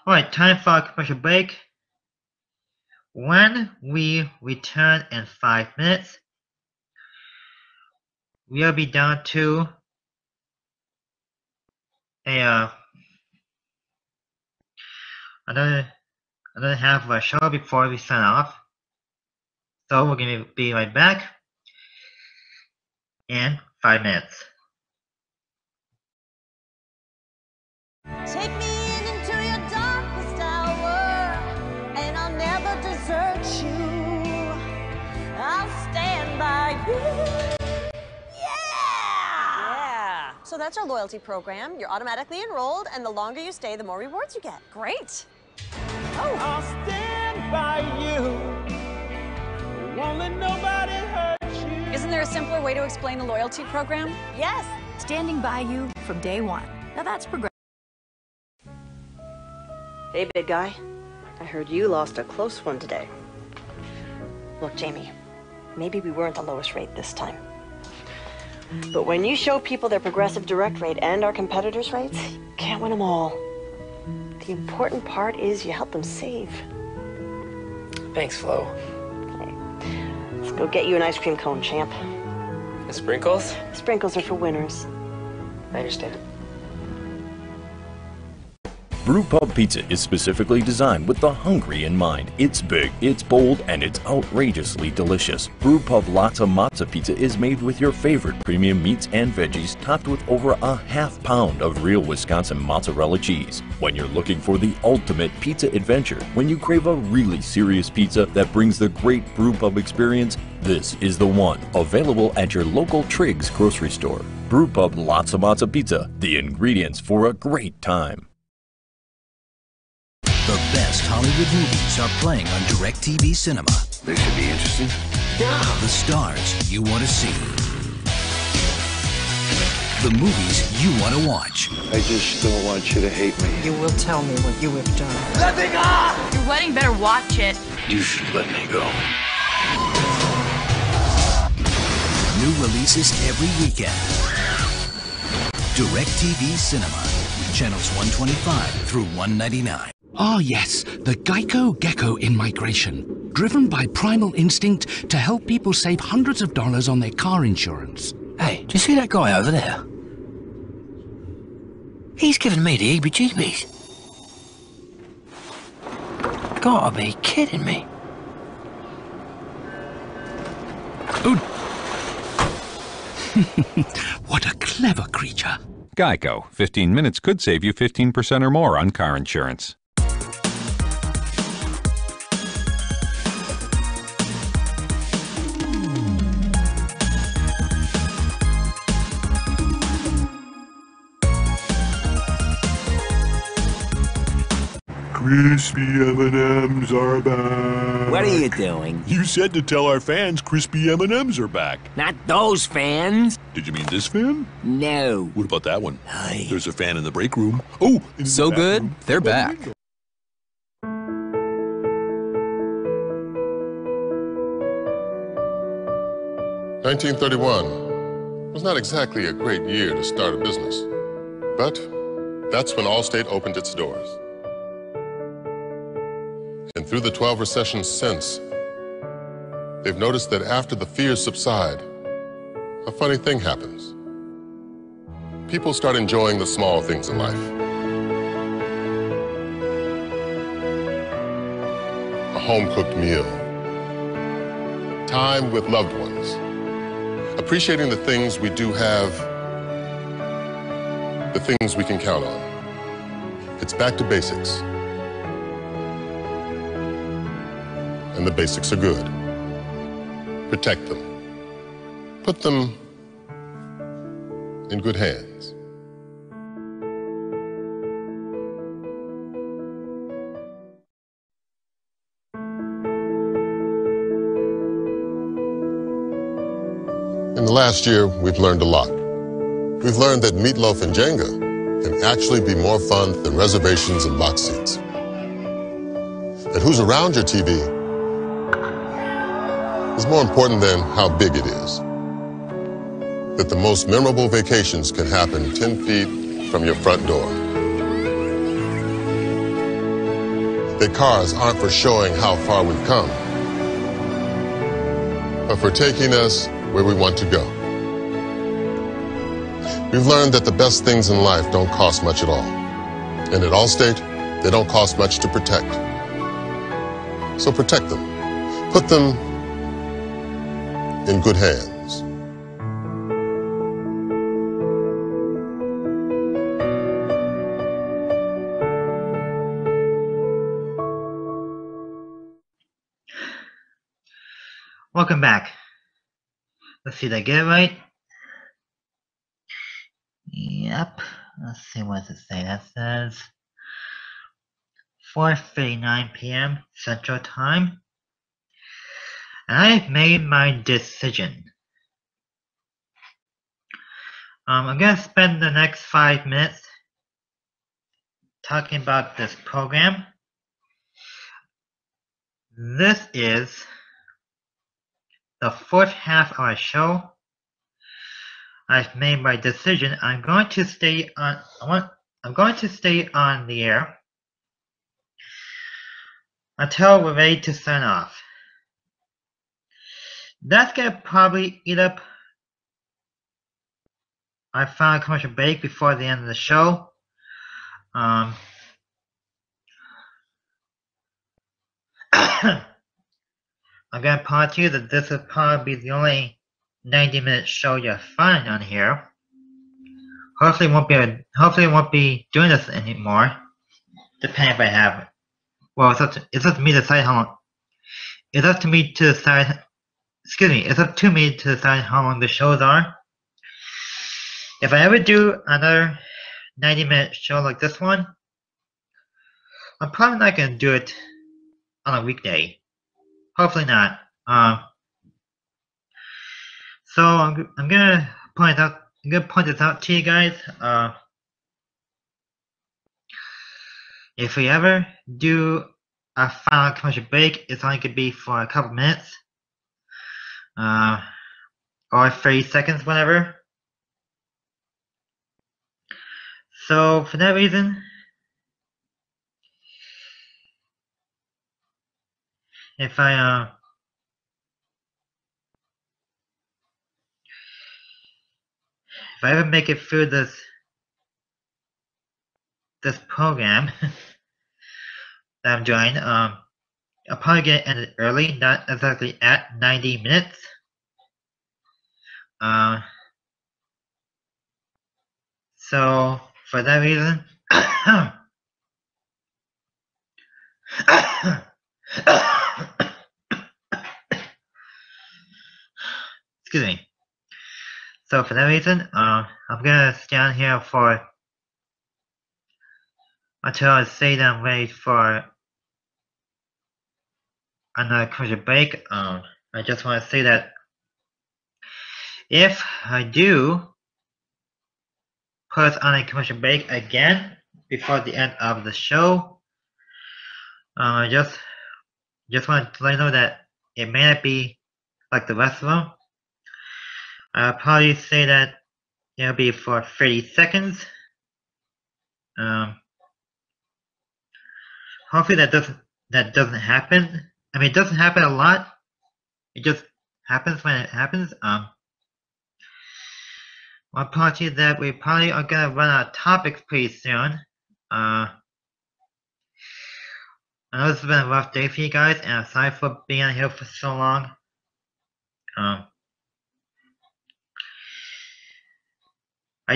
Alright, time for a commercial break. When we return in 5 minutes, we'll be down to another half of our show before we sign off. So we're going to be right back in 5 minutes. Take me into your darkest hour, and I'll never desert you. I'll stand by you. Yeah! So that's our loyalty program. You're automatically enrolled, and the longer you stay, the more rewards you get. Great. Oh. I'll stand by you. Won't let nobody hurt you. Isn't there a simpler way to explain the loyalty program? Yes. Standing by you from day one. Now that's progressive. Hey, big guy. I heard you lost a close one today. Look, Jamie, maybe we weren't the lowest rate this time. But when you show people their progressive direct rate and our competitors' rates, you can't win them all. The important part is you help them save. Thanks, Flo. Okay. Let's go get you an ice cream cone, champ. The sprinkles? Sprinkles are for winners. I understand. Brewpub Pizza is specifically designed with the hungry in mind. It's big, it's bold, and it's outrageously delicious. Brewpub Lotta Mozza Pizza is made with your favorite premium meats and veggies, topped with over a ½ pound of real Wisconsin mozzarella cheese. When you're looking for the ultimate pizza adventure, when you crave a really serious pizza that brings the great Brewpub experience, this is the one. Available at your local Triggs grocery store. Brewpub Lotta Mozza Pizza, the ingredients for a great time. The best Hollywood movies are playing on DirecTV Cinema. This should be interesting. The stars you want to see. The movies you want to watch. I just don't want you to hate me. You will tell me what you have done. Let me go! Your wedding better watch it. You should let me go. New releases every weekend. DirecTV Cinema. Channels 125 through 199. Ah, yes, the Geico Gecko in migration. Driven by primal instinct to help people save hundreds of dollars on their car insurance. Hey, do you see that guy over there? He's giving me the heebie-jeebies. Gotta be kidding me. Oh. What a clever creature. Geico. 15 minutes could save you 15% or more on car insurance. Crispy M&Ms are back. What are you doing? You said to tell our fans crispy M&Ms are back. Not those fans. Did you mean this fan? No. What about that one? There's a fan in the break room. Oh, in So the good, bathroom. they're back. (1931) was not exactly a great year to start a business, but that's when Allstate opened its doors. And through the 12 recessions since, They've noticed that after the fears subside, a funny thing happens. People start enjoying the small things in life. A home-cooked meal. Time with loved ones. Appreciating the things we do have, the things we can count on. It's back to basics. And the basics are good. Protect them. Put them in good hands. In the last year, we've learned a lot. We've learned that meatloaf and Jenga can actually be more fun than reservations and box seats. That who's around your TV is more important than how big it is. That the most memorable vacations can happen 10 feet from your front door. That cars aren't for showing how far we've come, but for taking us where we want to go. We've learned that the best things in life don't cost much at all. And at Allstate, they don't cost much to protect. So protect them. Put them in good hands. Welcome back. Let's see, did I get it right? Yep. Let's see, what does it say? That says 4:39 p.m. Central Time. And I've made my decision. I'm going to spend the next 5 minutes talking about this program. This is the fourth half of our show. I've made my decision. I'm going to stay on the air until we're ready to sign off. That's gonna probably eat up our final commercial break before the end of the show. I'm gonna point to you that this will probably be the only 90-minute show you'll find on here. Hopefully, it won't be doing this anymore. Depending if I have it. Well, it's up to me to decide how long. It's up to me to decide. Excuse me. It's up to me to decide how long the shows are. If I ever do another 90-minute show like this one, I'm probably not gonna do it on a weekday. Hopefully not. So I'm gonna point this out to you guys. If we ever do a final commercial break, it's only gonna be for a couple minutes, or 30 seconds, whatever. So for that reason, if I ever make it through this program that I'm doing, I'll probably get it ended early, not exactly at 90 minutes. So for that reason, excuse me. So for that reason, I'm gonna stay on here for until I say that I'm ready for another commercial break. I just want to say that if I do put us on a commercial break again before the end of the show, just want to let you know that it may not be like the rest of them. I'll probably say that it'll be for 30 seconds. Hopefully that doesn't happen. I mean, it doesn't happen a lot, It just happens when it happens. One apology that we probably are gonna run out of topics pretty soon. I know this has been a rough day for you guys, and I'm sorry for being on here for so long. I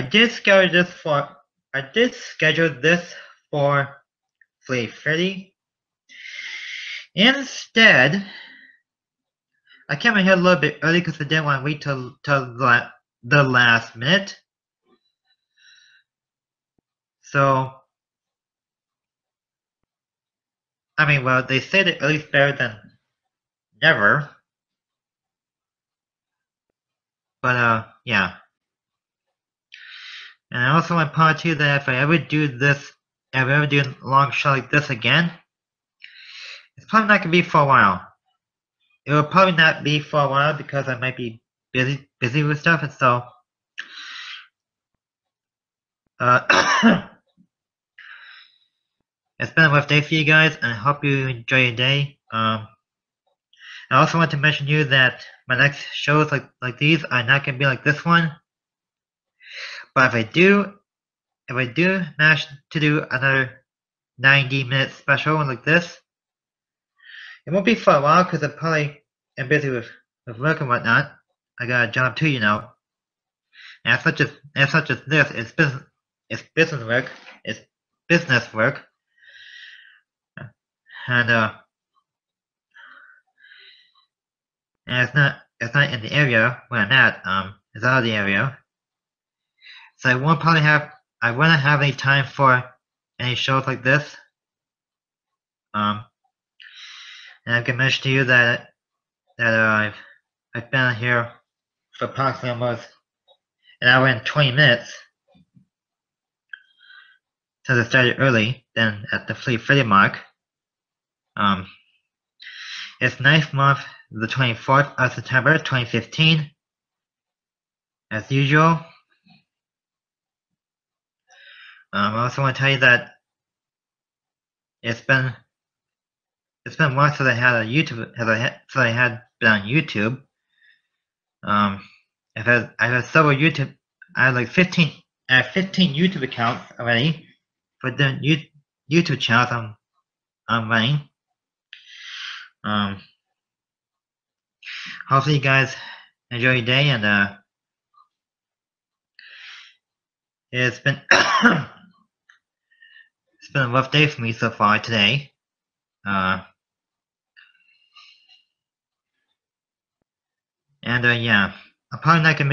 did schedule this for 3:30. Instead, I came in here a little bit early because I didn't want to wait till the last minute. So, I mean, well, they say that early's better than never. But, yeah. And I also want to point out to you that if I ever do a long show like this again, it's probably not going to be for a while. It will probably not be for a while because I might be busy with stuff, and so it's been a rough day for you guys, and I hope you enjoy your day. I also want to mention to you that my next shows like these are not going to be like this one. But if I do manage to do another 90-minute special like this, it won't be for a while because I probably am busy with work and whatnot. I got a job too, you know. And it's not just this. It's business work. It's business work. And it's not in the area where I'm at. It's out of the area. So I won't have any time for any shows like this. And I can mention to you that I've been here for approximately almost an hour and 20 minutes since I started early, then at the 3:30 mark. It's 9th month, the 24th of September, 2015. As usual. I also want to tell you that it's been once that I had a YouTube, I had been on YouTube. I had several YouTube. I had like 15 YouTube accounts already for the YouTube channels I'm running. Hopefully you guys enjoy your day, and it's been it's been a rough day for me so far today. Yeah, I'm probably not gonna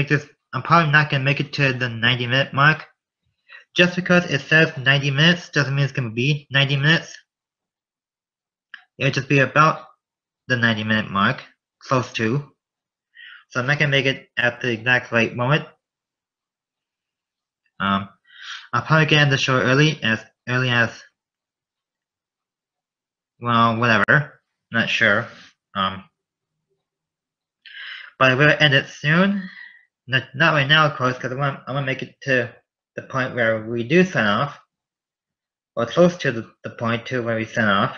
make it to the 90-minute mark. Just because it says 90 minutes doesn't mean it's gonna be 90 minutes. It'll just be about the 90-minute mark, close to. So I'm not gonna make it at the exact right moment. I'll probably get end the show early as well, whatever. Not sure. But I will end it soon. Not right now, of course, because I want to make it to the point where we do sign off, or close to the point to where we sign off.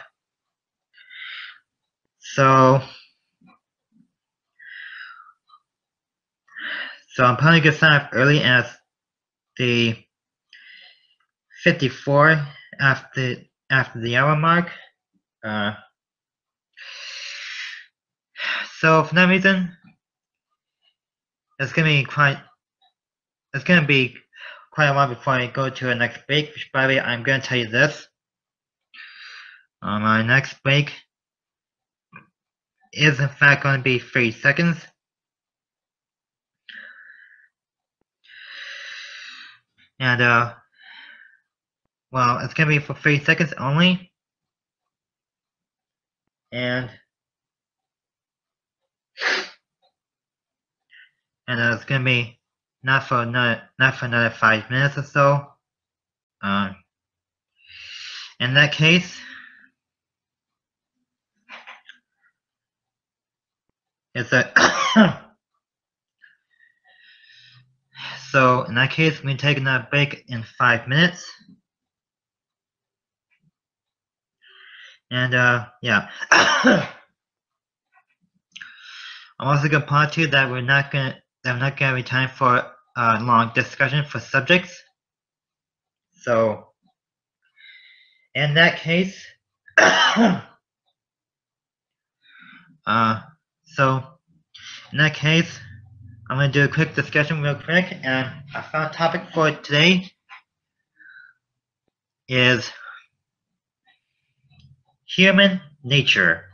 So I'm probably gonna sign off early as the 54 after the hour mark. So for that reason, it's gonna be quite a while before I go to our next break. Which, by the way, I'm gonna tell you this. Our next break is in fact going to be 30 seconds. And well, it's gonna be for 30 seconds only. And it's gonna be not for another 5 minutes or so. In that case, it's a so in that case, we're taking a break in 5 minutes. And yeah. I'm also gonna point to that I'm not gonna be time for a long discussion for subjects. So in that case, I'm gonna do a quick discussion real quick, and our final topic for today is human nature.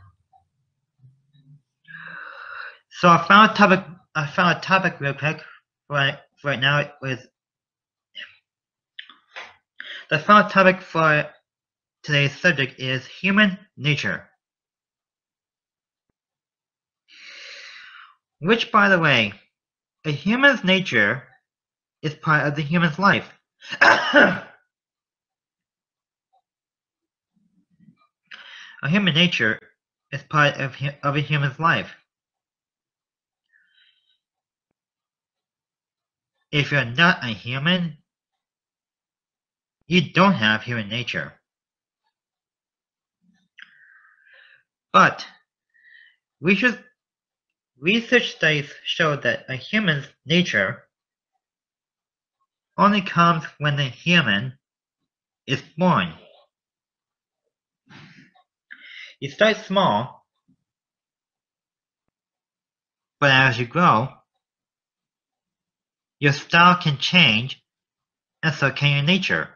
So I found a topic real quick right now with the final topic for today's subject is human nature. Which, by the way, a human's nature is part of the human's life. A human nature is part of a human's life. If you're not a human, you don't have human nature. But research studies show that a human's nature only comes when the human is born. You start small, but as you grow, your style can change, and so can your nature.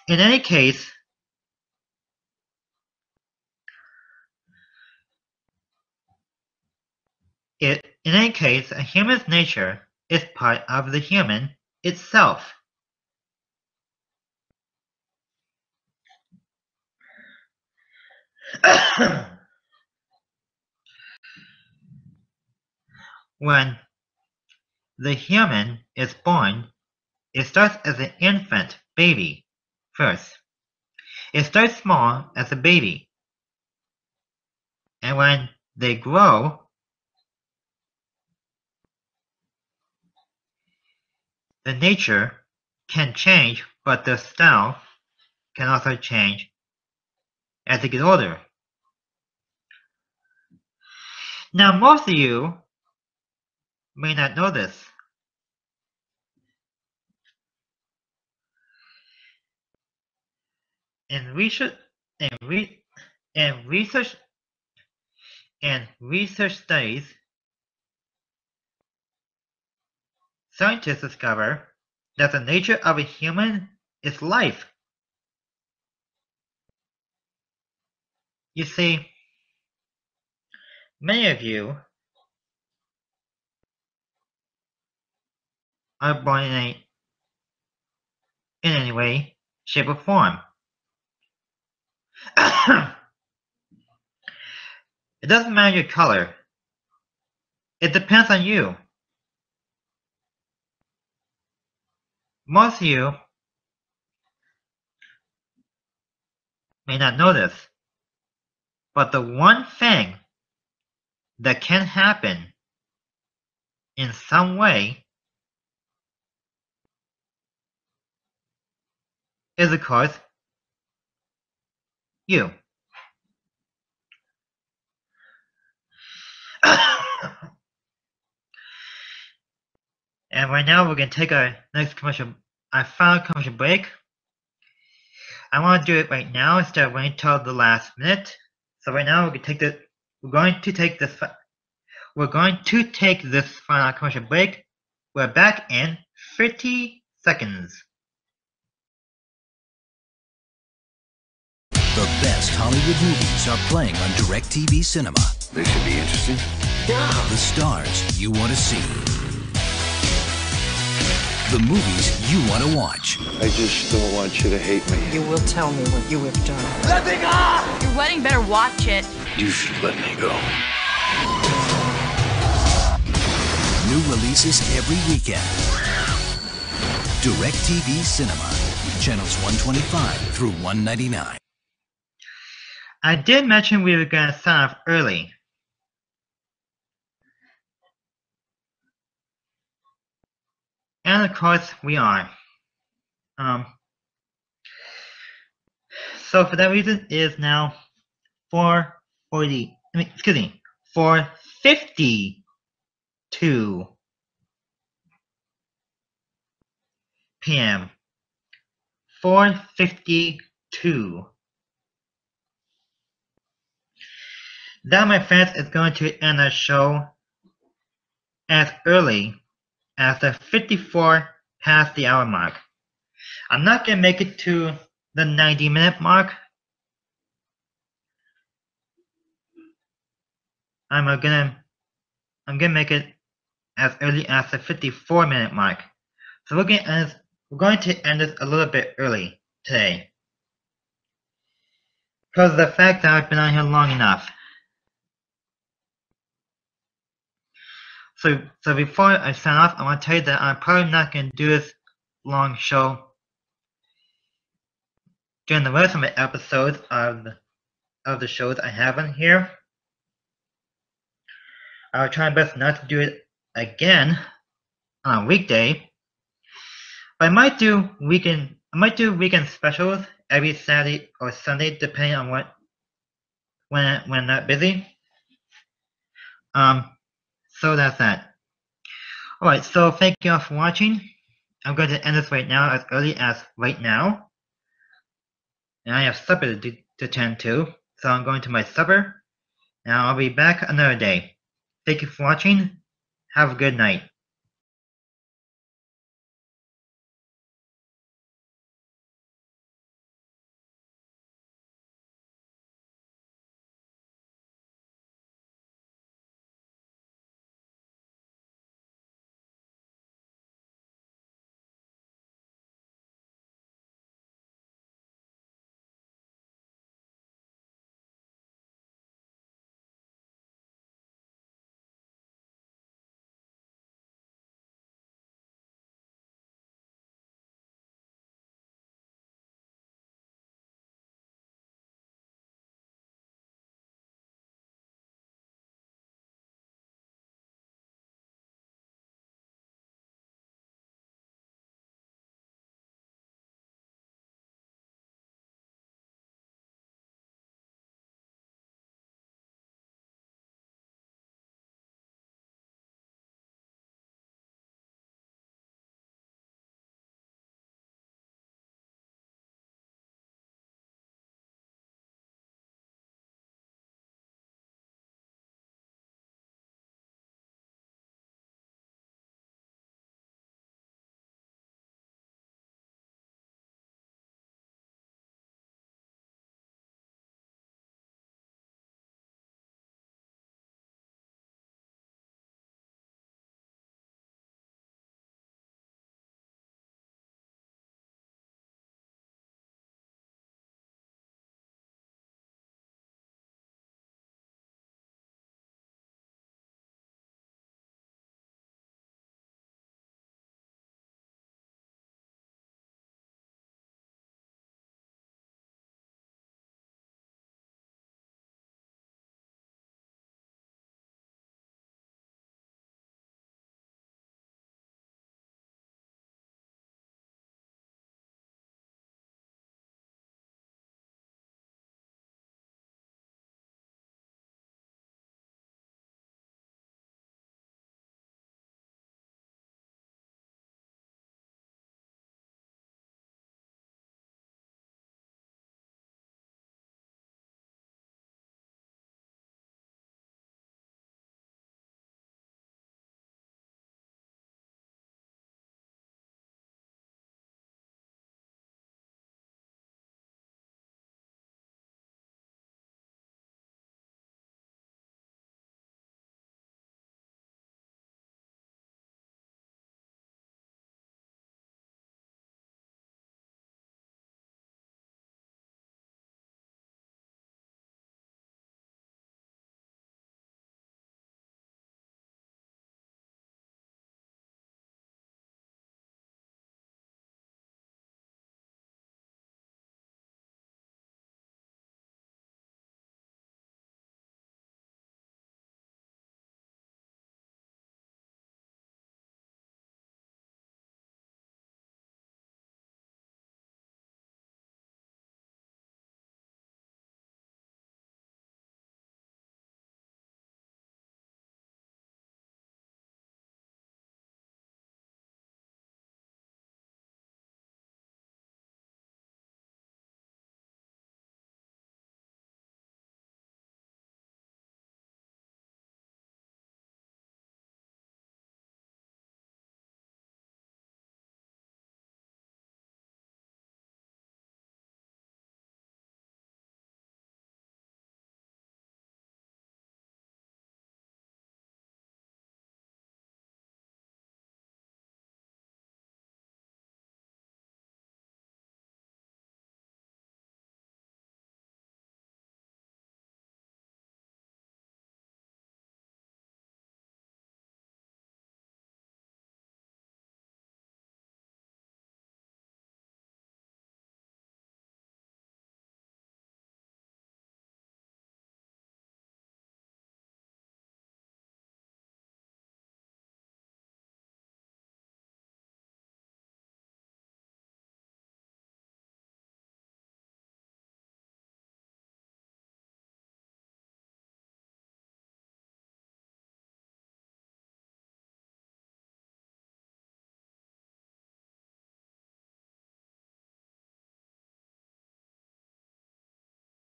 In any case, a human's nature is part of the human itself. When the human is born, it starts as an infant baby first. It starts small as a baby. And when they grow, the nature can change, but the style can also change as they get older. Now, most of you may not know this. In research studies, scientists discover that the nature of a human is life. You see, many of you are born in any way, shape, or form. It doesn't matter your color. It depends on you. Most of you may not know this, but the one thing that can happen in some way is, of course, you. And right now we're going to take our final commercial break. I want to do it right now instead of waiting until the last minute. So right now we're going to take this final commercial break. We're back in 30 seconds. The best Hollywood movies are playing on DirecTV Cinema. This should be interesting. Yeah. The stars you want to see. The movies you want to watch. I just don't want you to hate me. You will tell me what you have done. Let me go! Your wedding better watch it. You should let me go. New releases every weekend. DirecTV Cinema. Channels 125 through 199. I did mention we were going to sign off early. And of course we are. So So for that reason, it is now 4:52 p.m. 4:52. That, my friends, is going to end our show as early as the 54 past the hour mark. I'm not going to make it to the 90-minute mark. I'm gonna make it as early as the 54-minute mark. So we're going to end this a little bit early today, because of the fact that I've been on here long enough. So before I sign off, I want to tell you that I'm probably not going to do this long show during the rest of the episodes of the shows I have on here. I'll try my best not to do it again on a weekday, but I might do weekend specials every Saturday or Sunday, depending on when I'm not busy. So that's that. Alright, so thank you all for watching. I'm going to end this right now, as early as right now. And I have supper to tend to, so I'm going to my supper. Now I'll be back another day. Thank you for watching. Have a good night.